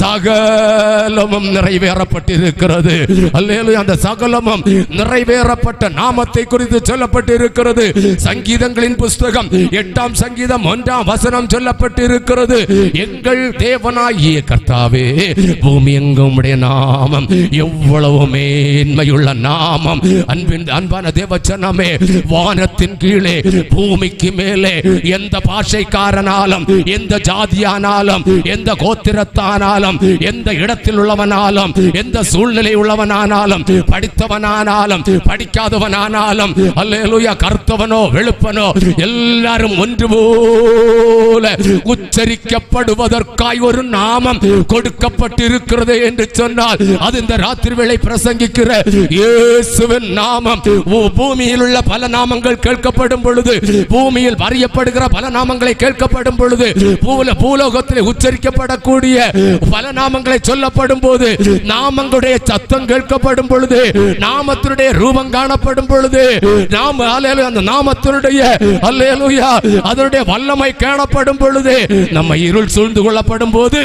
சகலமும் நிறைவேறப்பட்டிருக்கிறது. அல்லேலூயா அந்த சகலமும் நிறைவேறப்பட்ட நாமத்தை குறித்து சொல்லப்பட்டிருக்கிறது. சங்கீதங்களின் புஸ்தகம் 8ஆம் சங்கீதம் 1ஆம் வசனம் சொல்லப்பட்டிருக்கிறது. எங்கள் தேவனாகிய கர்த்தாவே, பூமி எங்கும் உம்முடைய நாமம் எவ்வளவு மேன்மையுள்ள நாமம். அன்பான தேவச்சனமே, வானத்தின் கீழே பூமிக்கு மேலே எந்த பாஷைக்காரனாலும், எந்த ஜாதியானாலும், எந்த கோத்திரத்தானாலும், எந்த இடத்தில் உள்ளவனாலும், எந்த சூழ்நிலை உள்ளவனானாலும், படித்தவனானாலும் படிக்காதவனானாலும் அல்லேலூயா கர்த்தவனோ வெளுப்பனோ எல்லாரும் ஒன்று போல உச்சரிக்கப்படுவதற்காய் ஒரு நாமம் கொடுக்கப்பட்டிருக்கிறது என்று சொன்னால் அது இந்த ராத்திரி வேளை பிரசங்கிக்கிற இயேசுவின் நாமம். பூமியில் உள்ள பல நாமங்கள் கேட்கப்படும் பொழுது, பூமியில் வரையப்படுகிற பல நாமங்களை கேட்கப்படும் பொழுது, பூலோகத்தில் உச்சரிக்கப்படக்கூடிய பல நாமங்களை சொல்லப்படும் போது, நாமங்களுடைய சத்தம் கேட்கப்படும் பொழுது, நாமத்தினுடைய ரூபம் காணப்படும் பொழுது, அந்த நாமத்தினுடைய அல்லேலூயா அதனுடைய வல்லமை காணப்படும் பொழுது, நம்ம இருள் சூழ்ந்து கொள்ளப்படும் போது,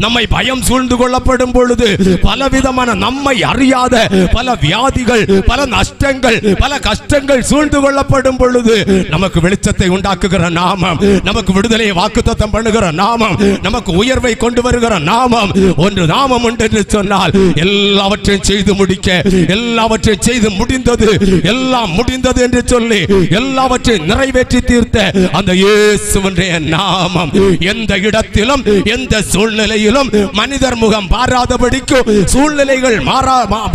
நம்மை பயம் சூழ்ந்து கொள்ளப்படும் பொழுது, பலவிதமான நம்மை அறியாத பல வியாதிகள், பல நஷ்டங்கள், பல கஷ்டங்கள் சூழ்ந்து கொள்ளப்படும் பொழுது, நமக்கு வெளிச்சத்தை உண்டாக்குகிற நாமம், நமக்கு விடுதலையை வாக்குத்தத்தம் பண்ணுகிற நாமம், நமக்கு உயர்வை கொண்டு வருகிற நாமம், ஒன்று நாமம் உண்டு என்று சொன்னால் எல்லாவற்றையும் செய்து முடிக்க, எல்லாவற்றையும் செய்து முடிந்தது, எல்லாம் முடிந்தது என்று சொல்லி எல்லாவற்றையும் நிறைவேற்றி தீர்த்த அந்த இயேசுவினுடைய நாமம் எந்த இடத்திலும் எந்த சூழ்நிலையிலும் மனிதர் முகம் பாராதபடிக்கு, சூழ்நிலைகள்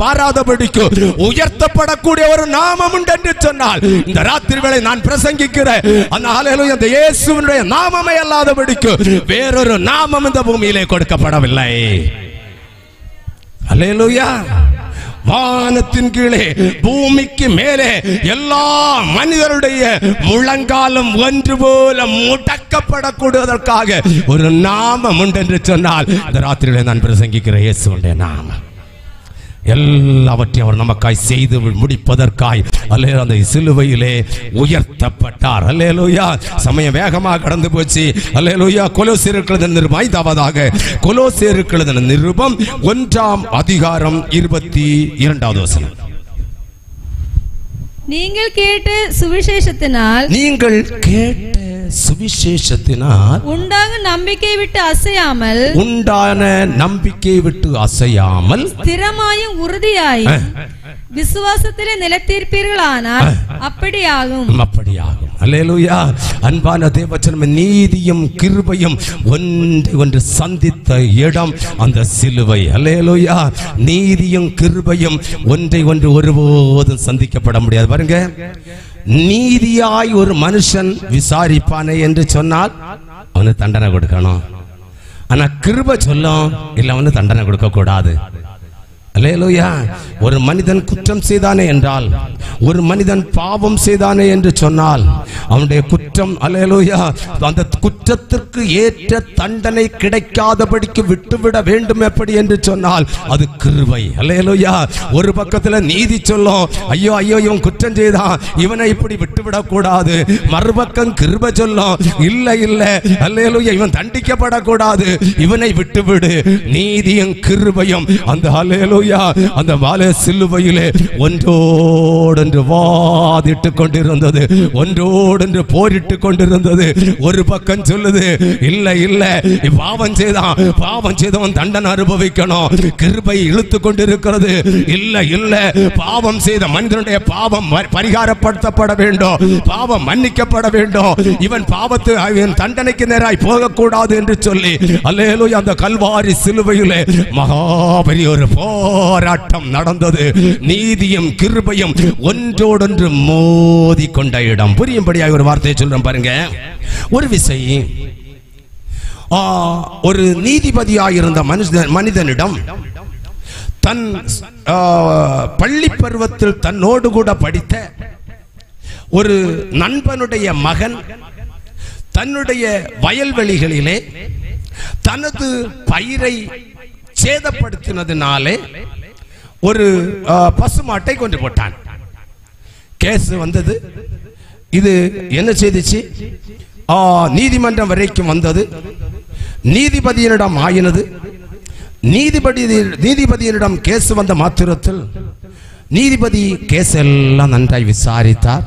பாராதபடிக்கு உயர்த்தப்படக்கூடிய ஒரு நாமம் உண்டு என்று சொன்னால், இந்த ராத்திரி வேளை நான் பிரசங்கிக்கிற அந்த இயேசுவினுடைய நாமமே அல்லாதபடிக்கு வேறொரு நாமம் இந்த பூமியிலே கொடுக்கப்படவில்லை. அல்லேலூயா. வானத்தின் கீழே பூமிக்கு மேலே எல்லா மனிதருடைய முழங்காலும் ஒன்று போல முடக்கப்படக்கூடுவதற்காக ஒரு நாமம் உண்டு என்று சொன்னால் இந்த ராத்திரியிலே நான் பிரசங்கிக்கிற இயேசுவுடைய நாமம். எல்லாவற்றையும் அவர் நமக்காய் செய்து முடிப்பதற்காய் அல்லேலூயா அந்த சிலுவையிலே உயர்த்தப்பட்டார். அல்லேலூயா. சமயம் வேகமாக கடந்து போச்சு. அல்லேலூயா. கொலோசியருக்கு எழுதின நிருபம் 5வது கொலோசியருக்கு எழுதின நிருபம் 1ஆம் அதிகாரம் 22வது வசனம். நீங்கள் கேட்ட சுவிசேஷத்தினால் உண்டான நம்பிக்கை விட்டு அசையாமல் ஸ்திரமாயும் உறுதியாயும் விசுவாசத்திலே நிலைத்திருப்பீர்களானால் அப்படியாகும். அல்லேலூயா. அன்பான தேவச்சனமே, நீதியும் கிருபையும் ஒன்று சந்தித்த இடம் அந்த சிலுவை. அல்லேலூயா. நீதியும் கிருபையும் ஒன்றை ஒன்று ஒருபோதும் சந்திக்கப்பட முடியாது. பாருங்க, நீதியாய் ஒரு மனுஷன் விசாரிப்பானே என்று சொன்னால் அவனுக்கு தண்டனை கொடுக்கணும். ஆனா கிருபை சொல்லும் இல்ல, அவனுக்கு தண்டனை கொடுக்க கூடாது. அல்லேலூயா. ஒரு மனிதன் குற்றம் செய்தானே என்றால், ஒரு மனிதன் பாவம் செய்தானே என்று சொன்னால் அவனுடைய குற்றம் அல்லேலூயா அந்த குற்றத்திற்கு ஏற்ற தண்டனை கிடைக்காதபடிக்கு விட்டுவிட வேண்டும். எப்படி என்று சொன்னால் அது கிருபை. அல்லேலூயா. ஒரு பக்கத்துல நீதி சொல்லும், ஐயோ ஐயோ இவன் குற்றம் செய்தான், இவனை இப்படி விட்டுவிடக் கூடாது. மறுபக்கம் கிருபை சொல்லும், இல்ல இல்ல அல்லேலூயா இவன் தண்டிக்கப்படக்கூடாது, இவனை விட்டுவிடு. நீதியும் கிருபையும் அந்த அல்லேலூயா அந்த வாழை சிலுவையிலே ஒன்றோடொன்று வாதிட்டு கொண்டிருந்தது, ஒன்றோடொன்று போரிட்டு கொண்டிருந்தது. ஒரு பக்கம் சொல்லுது, இல்ல இல்ல பாவம் செய்தவன் தண்டனை அனுபவிக்கணும். கிருபை இழுத்து கொண்டிருக்கிறது, இல்ல இல்ல பாவம் செய்த மனிதனுடைய பாவம் பரிகாரப்படுத்தப்பட வேண்டும், பாவம் மன்னிக்கப்பட வேண்டும், இவன் தண்டனைக்கு நேராய் போகக்கூடாது என்று சொல்லி அல்லேலூயா அந்த கல்வாரி சிலுவையிலே மகாபெரிய ஒரு போராட்டம் நடந்தது. நீதியும் கிருபையும் ஒன்றோடொன்று மோதி கொண்ட இடம். புரியும்படியாக ஒரு வார்த்தையை சொல்றேன் பாருங்க. ஒரு விசை ஒரு நீதிபதியாயிருந்த மனிதனிடம் தன் பள்ளி பருவத்தில் தன்னோடு கூட படித்த ஒரு நண்பனுடைய மகன் தன்னுடைய வயல்வெளிகளிலே தனது பயிரை சேதப்படுத்தினதினாலே ஒரு பசுமாட்டை கொண்டு போட்டான். கேஸ் வந்தது. இது என்ன செய்துச்சு? நீதிமன்றம் வரைக்கும் வந்தது. நீதிபதியினிடம் ஆயினது. நீதிபதியினிடம் கேஸ் வந்த மாத்திரத்தில் நீதிபதி கேஸ் எல்லாம் நன்றாய் விசாரித்தார்.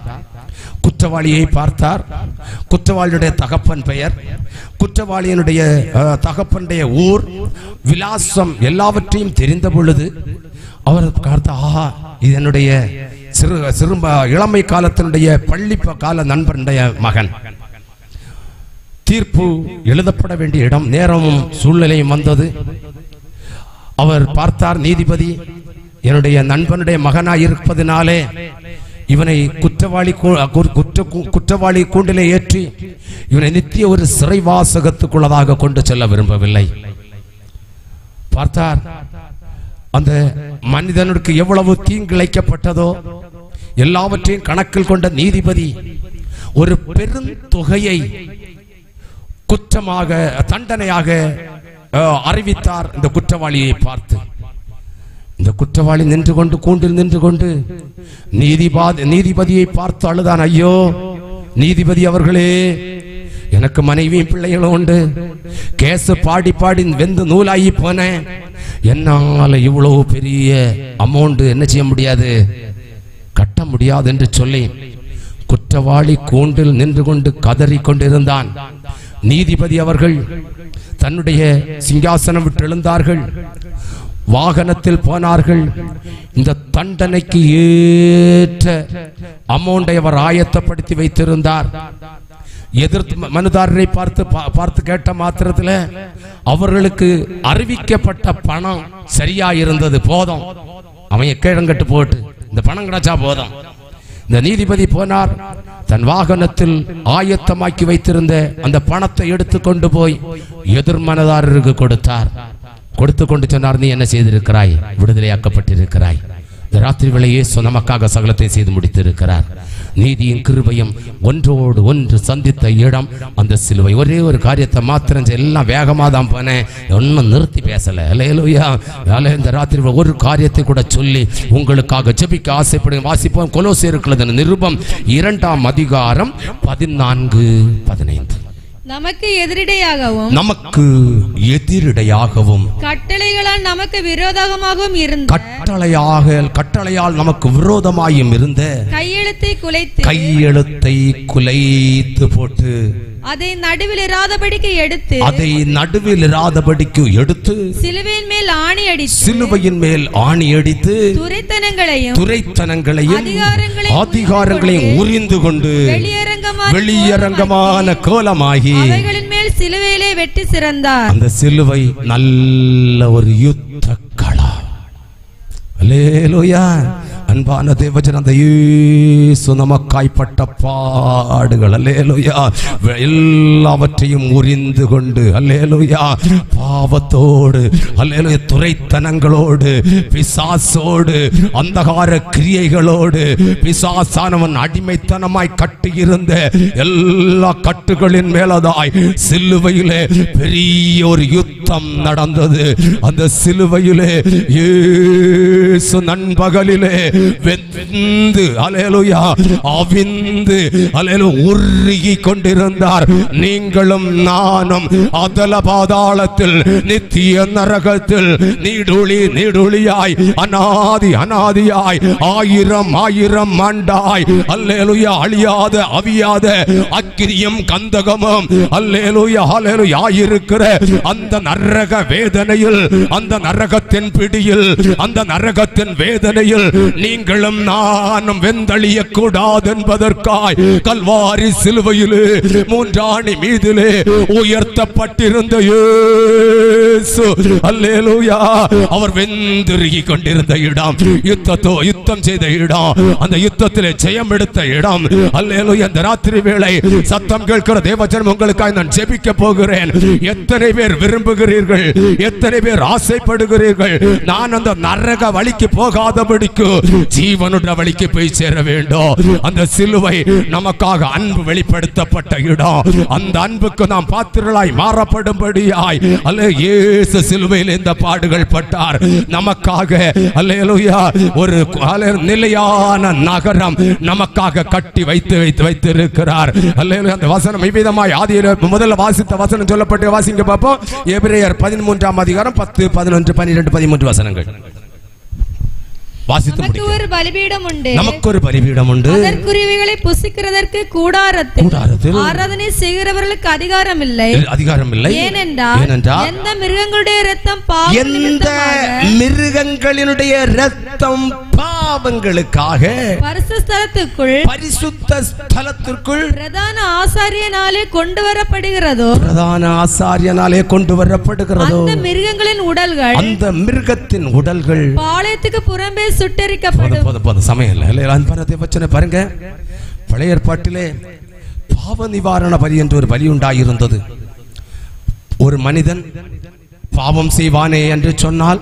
குற்றவாளியை பார்த்தார். குற்றவாளியுடைய தகப்பன் பெயர், குற்றவாளியினுடைய தகப்பனுடைய ஊர், விலாசம் எல்லாவற்றையும் தெரிந்த பொழுது அவர் பார்த்தா, ஆஹா இது என்னுடைய சிறு இளமை காலத்தினுடைய பள்ளி கால நண்பனுடைய மகன். தீர்ப்பு எழுதப்பட வேண்டிய இடம், நேரமும் சூழ்நிலையும் வந்தது. அவர் பார்த்தார், நீதிபதி என்னுடைய நண்பனுடைய மகனாய் இருப்பதினாலே இவனை குற்றவாளி கூண்டிலே ஏற்றி இவனை நித்திய ஒரு சிறைவாசகத்துக்குள்ளதாக கொண்டு செல்ல விரும்பவில்லை. பார்த்தார், அந்த மனிதனுக்கு எவ்வளவு தீங்கிழைக்கப்பட்டதோ எல்லாவற்றையும் கணக்கில் கொண்ட நீதிபதி ஒரு பெரும் தொகையை குற்றமாக தண்டனையாக அறிவித்தார். இந்த குற்றவாளியை பார்த்து இந்த குற்றவாளி நின்று கொண்டு கூண்டில் நின்று கொண்டு நீதிபதியை பார்த்து அழுதான். ஐயோ நீதிபதி அவர்களே, எனக்கு மனைவியும் பிள்ளைகளும் உண்டு, கேச பாடி பாடி வெந்து நூலாகி போனேன், என்னால இவ்வளவு பெரிய அமௌண்ட் என்ன செய்ய முடியாது, கட்ட முடியாது என்று சொல்லி குற்றவாளி கூண்டில் நின்று கொண்டு கதறி கொண்டிருந்தான். நீதிபதி அவர்கள் தன்னுடைய சிங்காசனம் விட்டு எழுந்தார்கள், வாகனத்தில் போனார்கள். இந்த தண்டனைக்கு ஏற்ற அமௌண்டை அவர் ஆயத்தப்படுத்தி வைத்திருந்தார். எதிர்த்து மனுதாரரை பார்த்து கேட்ட மாத்திரத்தில் அவர்களுக்கு அறிவிக்கப்பட்ட பணம் சரியா இருந்தது. போதும், அவன் கேழங்கட்டு போட்டு இந்த பணம் கிடைச்சா போதும். இந்த நீதிபதி போனார், தன் வாகனத்தில் ஆயத்தமாக்கி வைத்திருந்த அந்த பணத்தை எடுத்துக்கொண்டு போய் எதிர் மனதாரருக்கு கொடுத்தார். கொடுத்து கொண்டு சொன்னார், நீ என்ன செய்திருக்கிறாய், விடுதலையாக்கப்பட்டிருக்கிறாய். இந்த ராத்திரி வேளை இயேசு நமக்காக சகலத்தை செய்து முடித்திருக்கிறார். நீதியின் கிருபையும் ஒன்றோடு ஒன்று சந்தித்த இடம் அந்த சிலுவை. ஒரே ஒரு காரியத்தை மாத்திரம் எல்லாம் வேகமாக தான் போனேன், ஒன்னும் நிறுத்தி பேசல. அல்லேலூயா. இந்த ராத்திரி ஒரு காரியத்தை கூட சொல்லி உங்களுக்காக ஜெபிக்க ஆசைப்படுங்க. வாசிப்போம். கொலோசியருக்கு நிருபம் 2ஆம் அதிகாரம் 14-15. நமக்கு எதிரிடையாகவும் கட்டளைகளால் நமக்கு விரோதமாகவும் இருந்த கட்டளையால் நமக்கு விரோதமாயும் இருந்த கையெழுத்தை குலைத்து போட்டு அதை நடுவில் இராதபடிக்கு எடுத்து சிலுவையின் மேல் ஆணி அடித்து துரைத்தனங்களையும் அதிகாரங்களையும் உரிந்து கொண்டு வெளியரங்கமான கோலமாகி அவைகளின் மேல் சிலுவையிலே வெட்டி சிறந்தார். அந்த சிலுவை நல்ல ஒரு யுத்த களம். அல்லேலூயா. அன்பான தேவஜன, அந்த இயேசு நமக்காய்ப்பட்ட பாடுகள், அல்லேலூயா, எல்லாவற்றையும் உரிந்து கொண்டு, அல்லேலூயா, பாவத்தோடு, அல்லேலூயா, துரைத்தனங்களோடு, பிசாசோடு, அந்தகார கிரியைகளோடு, பிசாசானவன் அடிமைத்தனமாய் கட்டியிருந்த எல்லா கட்டுகளின் மேலதாய் சிலுவையிலே பெரிய ஒரு யுத்தம் நடந்தது. அந்த சிலுவையிலே இயேசு நண்பகலிலே வெந்து, அல்லேலூயா, அவிந்து, அல்லேலூயா, உருகி கொண்டிருந்தார். நீங்களும் நானும் அதல பாதாளத்தில், நித்திய நரகத்தில் நீடுளியாய், அனாதியாய், ஆயிரம் ஆண்டாய், அல்லேலூயா, அழியாத அவியாத அக்கிரியும் கந்தகமும், அல்லேலூயா, அல்லேலூயா, ஆயிருக்கிற அந்த நரக வேதனையில், அந்த நரகத்தின் பிடியில், அந்த நரகத்தின் வேதனையில் நீங்களும் நானும் வெந்தளிய கூடாது என்பதற்காய் கல்வாரி சிலுவையிலே 3 ஆணி மீதிலே உயர்த்தப்பட்டிருந்த இயேசு, அல்லேலூயா, அவர் வெந்துருகி கொண்டிருந்த இடம், யுத்தம் செய்த இடம், அந்த யுத்தத்திலே ஜெயம் எடுத்த இடம். அல்லேலூயா. இந்த ராத்திரி வேளை சத்தம் கேட்கிற தேவஜனம் உங்களுக்காக நான் ஜெபிக்க போகிறேன். எத்தனை பேர் விரும்புகிறீர்கள்? எத்தனை பேர் ஆசைப்படுகிறீர்கள்? நான் அந்த நரக வழிக்கு போகாதபடிக்கு ஜீவனுடைய வழிக்கு போய் சேர வேண்டும். அந்த சிலுவை நமக்காக அன்பு வெளிப்படுத்தப்பட்ட இடம். அந்த அன்புக்கு நாம் பாத்திரளாய் மாறப்படும்படியாய் இயேசு சிலுவையில் இந்த பாடுகள் பட்டார் நமக்காக. அல்லேலூயா. ஒரு நிலையான நகரம் நமக்காக கட்டி வைத்திருக்கிறார். அல்லேலூயா. அந்த வசனம் இவ்விதமாய் ஆதியிலே முதல்ல வாசித்த வசனம் சொல்லப்பட்டு வாசிங்க பார்ப்போம். எபிரேயர் 13ஆம் அதிகாரம் 10, 11, 12, 13 வசனங்கள் வாசித்து முடிக்கிறோம். நமக்கு ஒரு பலிபீடம் உண்டு. அதற்குரியவைகளை புசிக்கிறதற்கு கூடாரத்தில் ஆராதனை செய்கிறவர்களுக்கு அதிகாரம் இல்லை. ஏனென்றால் எந்த மிருகங்களுடைய இரத்தம் பாவங்களுக்காக பரிசுத்த ஸ்தலத்திற்குள் பிரதான ஆசாரியனாலே கொண்டு வரப்படுகிறதோ, அந்த மிருகங்களின் உடல்கள், அந்த மிருகத்தின் உடல்கள் பாளையத்துக்கு புறம்பே சுட்டெரிக்கப்படும். சமயம் இல்லை. பாருங்க, பழைய ஏற்பாட்டிலே பாவ நிவாரண பலி என்று ஒரு பலி உண்டாயிருந்தது. ஒரு மனிதன் பாவம் செய்வானே என்று சொன்னால்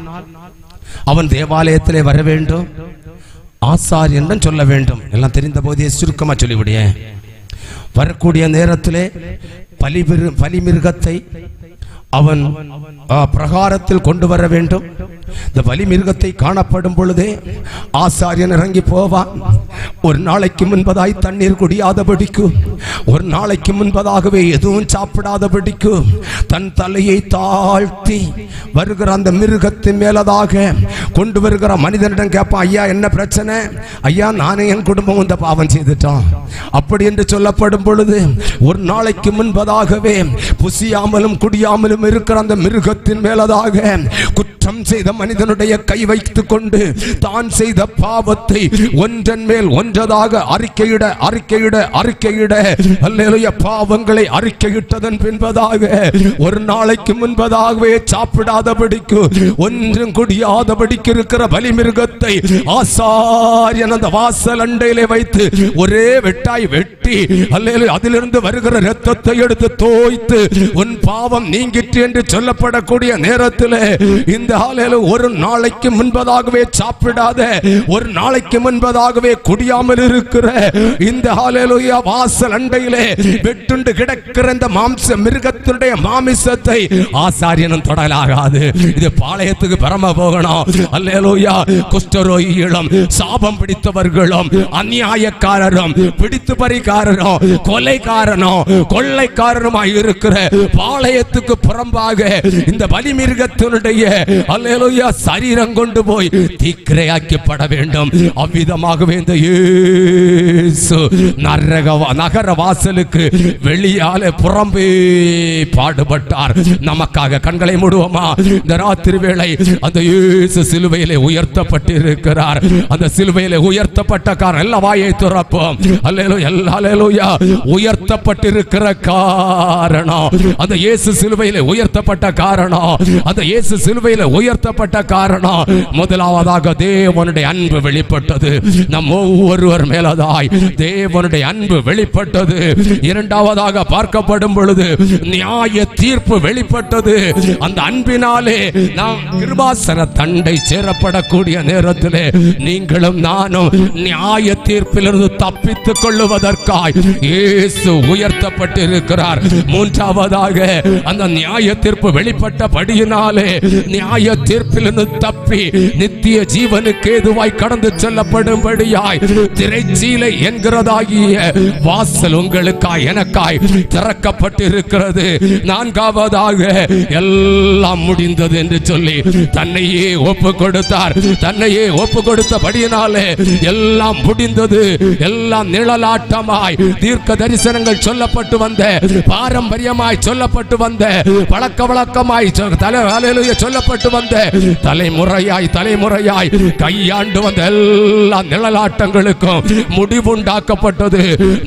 அவன் தேவாலயத்திலே வர வேண்டும், ஆசாரியன் சொல்ல வேண்டும். எல்லாம் தெரிந்த போதே சுருக்கமா சொல்லிவிடிய. வரக்கூடிய நேரத்திலே பலிமிருகத்தை அவன் பிரகாரத்தில் கொண்டு வர வேண்டும். இந்த பலி மிருகத்தை காணப்படும் பொழுதே ஆசாரியன் இறங்கி போவான். ஒரு நாளைக்கு முன்பதாய் தண்ணீர் குடியாதபடிக்கு, ஒரு நாளைக்கு முன்பதாகவே எதுவும் சாப்பிடாதபடிக்கு தன் தலையை தாழ்த்தி வருகிற அந்த மிருகத்தின் மேலதாக கொண்டு வருகிற மனிதனிடம் கேட்பான், ஐயா என்ன பிரச்சனை? ஐயா நானே என் குடும்பம் இந்த பாவம் செய்துட்டான் அப்படி என்று சொல்லப்படும் பொழுது ஒரு நாளைக்கு முன்பதாகவே புசியாமலும் குடியாமலும் இருக்கிற அந்த மிருகத்தின் மேலதாக குற்றம் செய்த மனிதனுடைய கை வைத்துக் கொண்டு தான் செய்த பாவத்தை ஒன்றன் மேல் ஒன்றதாக அறிக்கையிட அல்லேலூயா, பாவங்களை அறிக்கையிட்டதன் பின்பதாக ஒரு நாளைக்கு முன்பதாகவே சாப்பிடாதபடிக்கு ஒன்றும் குடியாதபடிக்கு இருக்கிற பலிமிருகத்தை ஆசாரியன் அந்த வாசல் அண்டையிலே வைத்து ஒரே வெட்டாய் வெட்டி வெட்டி அல்லேலூயா அதிலிருந்து வருகிற இரத்தத்தை எடுத்து தோய்த்து உன் பாவம் நீங்கிற்று என்று சொல்லப்படக்கூடிய நேரத்தில் இந்த அல்லேலூயா ஒரு நாளைக்கு முன்பதாகவே சாப்பிடாத, ஒரு நாளைக்கு முன்பதாகவே குடியாமல் இருக்கிற இந்த அல்லேலூயா வாசல் அண்டையிலே வெட்டுண்டு கிடக்கிற இந்த மாம்ச மிருகத்தினுடைய மாமிசத்தை ஆசாரியனும் தொடலாகாது. இது பாளையத்துக்கு பரம போகணும். அல்லேலூயா குஷ்டரோகிகளும் சாபம் பிடித்தவர்களும் அநியாயக்காரரும் பிடித்து பறிக்காரரும் கொலைக்காரனும் கொள்ளைக்காரனுமாய் இருக்கிற பாளையத்துக்கு புறம்பாக இந்த பலிமிருகத்தினுடைய அல்லேலூயா சரீரம் கொண்டு போய் தீக்கிரையாக்கப்பட வேண்டும். அவ்விதமாகவே இந்த இயேசு நகர வாசலுக்கு வெளியாலே புறம்பே பாடுபட்டார் நமக்காக. கண்களை மூடுவோமா? இந்த ராத்திரி வேளை அந்த இயேசு சிலுவையிலே உயர்த்தப்பட்டிருக்கிறார். அந்த சிலுவையிலே உயர்த்தப்பட்ட காரணம், எல்லா வாயை துறப்போம். அல்லேலூயா உயர்த்தப்பட்டிருக்கிற காரணம், அந்த இயேசு சிலுவையிலே உயர்த்தப்பட்ட காரணம், அந்த இயேசு சிலுவையிலே உயர்த்தப்பட்ட காரணம், முதலாவதாக தேவனுடைய அன்பு வெளிப்பட்டது. நம் ஒவ்வொருவர் மேலதாய் தேவனுடைய அன்பு வெளிப்பட்டது. இரண்டாவதாக பார்க்கப்படும் பொழுது நியாய தீர்ப்பு வெளிப்பட்டது. அந்த அன்பினாலே நாம் கிருபாசன தண்டை சேரப்படக்கூடிய நேரத்திலே நீங்களும் நானும் நியாய தீர்ப்பிலிருந்து தப்பித்துக் கொள்ளுவதற்காய் இயேசு உயர்த்தப்பட்டிருக்கிறார். மூன்றாவதாக அந்த நியாய தீர்ப்பு வெளிப்பட்டபடியினாலே நியாய தீர்ப்பிலிருந்து தப்பி நித்திய ஜீவனுக்கு ஏதுவாய் கடந்து செல்லப்படும்படியாய் திரைச்சீலை என்கிறதாகிய வாசல் உங்களுக்காய் எனக்காய் திறக்கப்பட்டிருக்கிறது. நான்காவதாக எல்லாம் முடிந்தது என்று சொல்லி தன்னையே ஒப்பு கொடுத்தார். தன்னையே ஒப்பு கொடுத்தபடியினாலே எல்லாம் முடிந்தது. எல்லாம் நிழலாட்டமாய் தீர்க்க தரிசனங்கள் சொல்லப்பட்டு வந்த, பாரம்பரியமாய் சொல்லப்பட்டு வந்த, பழக்க வழக்கமாய் சொல்லப்பட்டு வந்த, தலைமுறையாய் கையாண்டு வந்த எல்லா நிழலாட்டங்களுக்கும் முடிவுண்டாக்கப்பட்டது.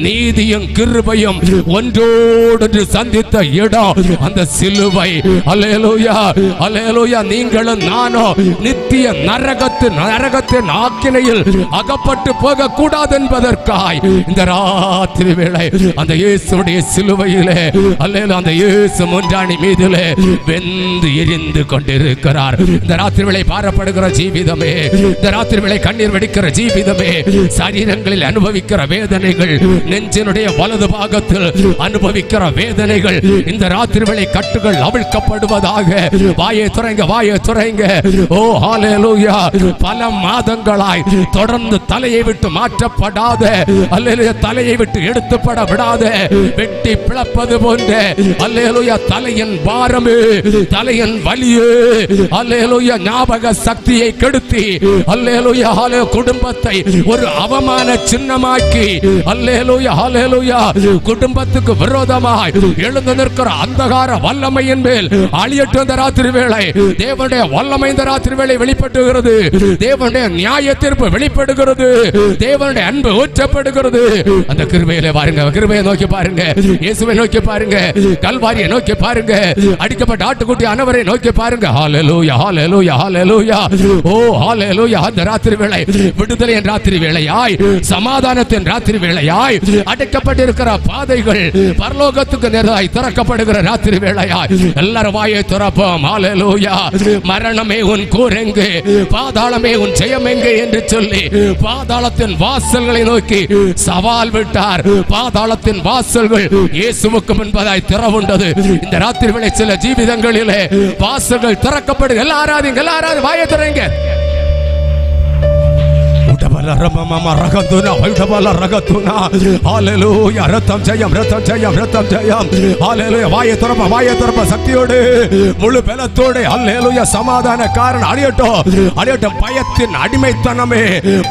நீதியும் கிருபையும் ஒன்றோடு சந்தித்த இடம் அந்த சிலுவை. அல்லேலூயா அல்லேலூயா. நீங்களும் நானும் நித்திய நரகத்தின் ஆக்கினையில் அகப்பட்டு போக கூடாது என்பதற்காய் இந்த ராத்திரி வேளை அந்த இயேசுடைய சிலுவையிலே அல்லேலூயா அந்த இயேசு முன்றாணி மீதிலே வெந்து எரிந்து கொண்டிருக்கிறார். இந்த ராத்திரி வேளை பாரப்படுகிற ஜீவிதமே, இந்த ராத்திரி வேளை கண்ணீர் வெடிக்கிற ஜீவிதமே, சரீரங்களில் அனுபவிக்கிற வேதனைகள், நெஞ்சினுடைய வலது பாகத்தில் அனுபவிக்கிற வேதனைகள், இந்த ராத்திரி வேளை கட்டுகள் அவிழ்க்கப்படுவதாக. வாயை துறைங்க, வாயை துறைங்க. ஓ ஹalleluya. பல மாதங்களாய் தொடர்ந்து தலையை விட்டு மாற்றப்படாத, அல்லேலூயா தலையை விட்டு எடுத்துப்பட விடாத, வெட்டி பிளப்பது போன்ற அல்லேலூயா தலையின் பாரமே, தலையின் வலியே, அல்லேலூயா ஞாபக சக்தியை கெடுத்தி, அல்லேலூயா குடும்பத்தை ஒரு அவமான சின்னமாக்கி, அல்லேலூயா ஹalleluya குடும்பத்துக்கு விரோதமாய் எழுந்து நிற்கிற அந்தகார வல்லமையின் மேல் அழியட்டும். இந்த ராத்திரி வேளை தேவனுடைய வல்லமை இந்த ராத்திரி வேளை வெளிப்படுகிறது. தேவனுடைய நியாய தீர்ப்பு வெளிப்படுகிறது. தேவனுடைய அன்பு ஊற்றப்படுகிறது. அந்த கிருபையிலே பாருங்க, கிருபையை நோக்கி பாருங்க, இயேசுவை நோக்கி பாருங்க, கல்வாரியை நோக்கி பாருங்க, அடிக்கப்பட்ட ஆட்டுக்குட்டி அனவரை நோக்கி பாருங்க. ஹalleluya ஹalleluya ஹalleluya. ஓ ஹalleluya. அந்த ராத்திரி வேளை விடுதலையின் ராத்திரி வேளையாய், சமாதானத்தின் ராத்திரி வேளையாய், அடைக்கப்பட்டிருக்கிற பாதைகள் பரலோகத்துக்கு நேராய் திறக்கப்படுகிற ராத்திரி வேளையாய் எல்லாரும் வாயை திறப்போம். ஹalleluya. மரணமே உன் கூரெங்கு, பாதாளமே உன் ஜெயம் எங்கே என்று சொல்லி பாதாளத்தின் வாசல்களை நோக்கி சவால் விட்டார். பாதாளத்தின் வாசல்கள் இயேசுவுக்கு முன்பதாய் திறவுண்டது. இந்த ராத்திரி வேளை சில ஜீவிதங்களிலே வாசல்கள் திறக்கப்படுது. எல்லாரும் வாயை திறங்க. சக்தியோடு முழு பலத்தோடு சமாதான காரணம் அழியட்டும். பயத்தின் அடிமைத்தனமே,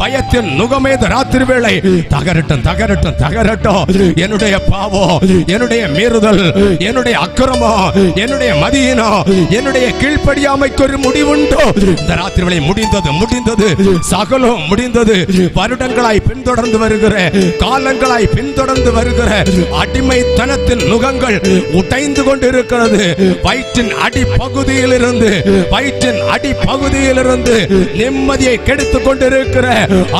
பயத்தின் நுகமே ராத்திரி வேளை தகரட்டும் தகரட்டும் தகரட்டும். என்னுடைய பாவம், என்னுடைய மீறுதல், என்னுடைய அக்கிரமம், என்னுடைய மதியினம், என்னுடைய கீழ்ப்படியாமைக்கு ஒரு முடிவுண்டோ. இந்த ராத்திரி வேளை முடிந்தது, சகலம் முடிந்தது. வருடங்களாய் பின்தொடர்ந்து வருகிற, காலங்களாய் பின்தொடர்ந்து வருகிற அடிமைத்தனத்தின் நுகங்கள் உடைந்து கொண்டிருக்கிறது. வயிற்றின் அடிப்பகுதியிலிருந்து நிம்மதியை கெடுத்துக் கொண்டிருக்கிற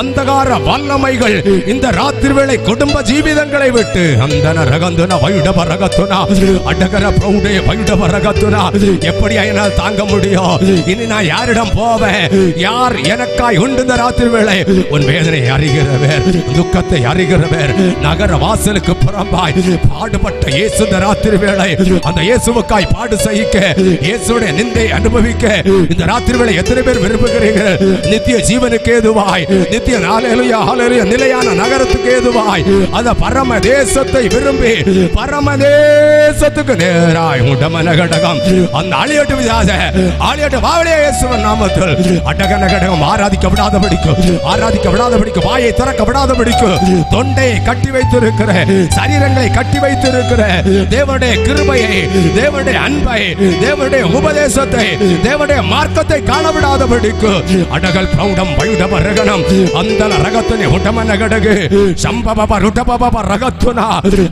அந்தகார வல்லமைகள் இந்த ராத்திரி வேளை குடும்ப ஜீவிதங்களை விட்டு அந்தன ரகந்துனா வைடப ரகத்துனா அடகர பிரௌடே வைடப ரகத்துனா எப்படி என்னால் தாங்க முடியும்? இனி நான் யாரிடம் போவேன்? யார் எனக்காய் உண்டு? இந்த ராத்திரி வேளை உன் வேதனை அறிகிறவர், துக்கத்தை அறிகிறவர், நகர வாசலுக்கு புறம்பாய் பாடுபட்ட இயேசு இந்த ராத்திரி வேளை அந்த இயேசுவுக்காய் பாடு சகிக்க, இயேசுடைய நிந்தை அனுபவிக்க இந்த ராத்திரி வேளை எத்தனை பேர் விரும்புகிறீர்கள்? நித்திய ஜீவனுக்கு ஏதுவாய், நித்திய ஹல்லேலூயா ஹல்லேலூயா நிலையான நகரத்துக்கு ஏதுவாய் அந்த பரம தேசத்தை விரும்பி பரமதேசத்துக்கு நேராய் உடமன கடகம் அந்த அழியட்டு விதாச அழியட்டு வாவலே இயேசுவின் நாமத்தில் அடகன கடகம் ஆராதிக்க விடாதபடிக்கு வாயை திறக்க விடாதபடிக்கு தொண்டையை கட்டி வைத்திருக்கிற, சரீரங்களை கட்டி வைத்திருக்கிற தேவனுடைய கிருபையை, தேவனுடைய அன்பை, தேவனுடைய உபதேசத்தை, தேவனுடைய மார்க்கத்தை காண விடாதபடிக்கு அடகல் பிரௌடம் வைடப ரகணம் அந்தல ரகத்துனே உடமன கடகு சம்பபப ருடபப ரகத்துனா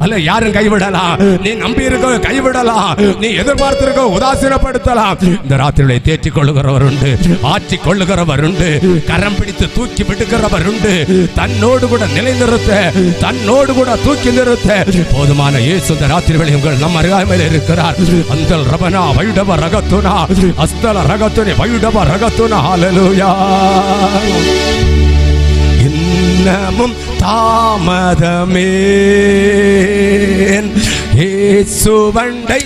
அல்ல யாரும் கைவிடலாம். நீ நம்பி இருக்க கைவிடலாம், நீ எதிர்பார்த்திருக்க உதாசீனப்படுத்தலாம். இந்த ராத்திரியை தேற்றிக் கொள்ளுகிறவர் உண்டு, ஆற்றிக் கொள்ளுகிறவர் உண்டு, கரம் பிடித்து தூக்கி விடுகிறவர் உண்டு, தன்னோடு கூட நிலைநிறுத்த, தன்னோடு கூட தூக்கி நிறுத்த போதுமான இயேசு இந்த ராத்திரி உங்கள் நம் அருகாமையில் இருக்கிறார். அந்தல் ரபனா வைடப ரகத்துனா அஸ்தல ரகத்துனே வைடப ரகத்துனா ஹல்லேலூயா. இன்னமும் தாமதமே இயேசுவண்டை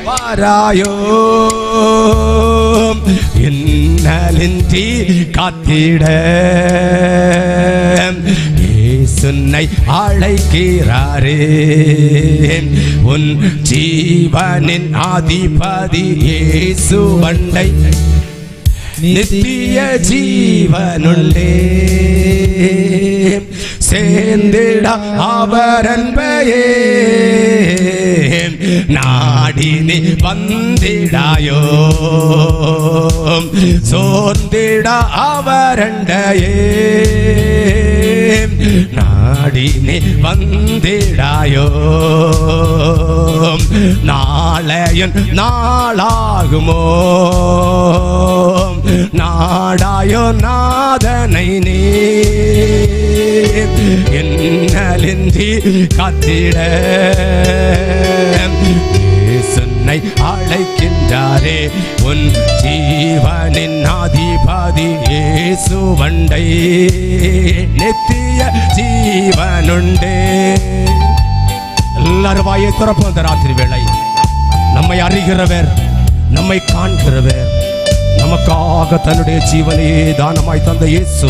வாராயோ, இன்னலின்றி காத்திட இயேசுனை அழைக்கிறாரே. உன் ஜீவனின் அதிபதி இயேசுவண்டை நித்திய ஜீவனுண்டே, சேர்ந்திட அவர் அன்பையே நாடி நீ வந்திடாயோ, சோர்ந்திட அவர் அண்டையே நாடி நீ வந்திடாயோ. நாளையன் நாளாகுமோ, நாடாயோ நாதனை நீ என்னலின்றி காத்திட இயேசுனை அழைக்கின்றாரே. உன் ஜீவனின் அதிபதி இயேசுவண்டை நித்திய ஜீவனுண்டே. எல்லாரும் வாயை திறப்போம் இந்த ராத்திரி வேளை. நம்மை அறிகிறவர், நம்மை காண்கிறவர், நமக்காக தன்னுடைய ஜீவனையே தானமாய் தந்த இயேசு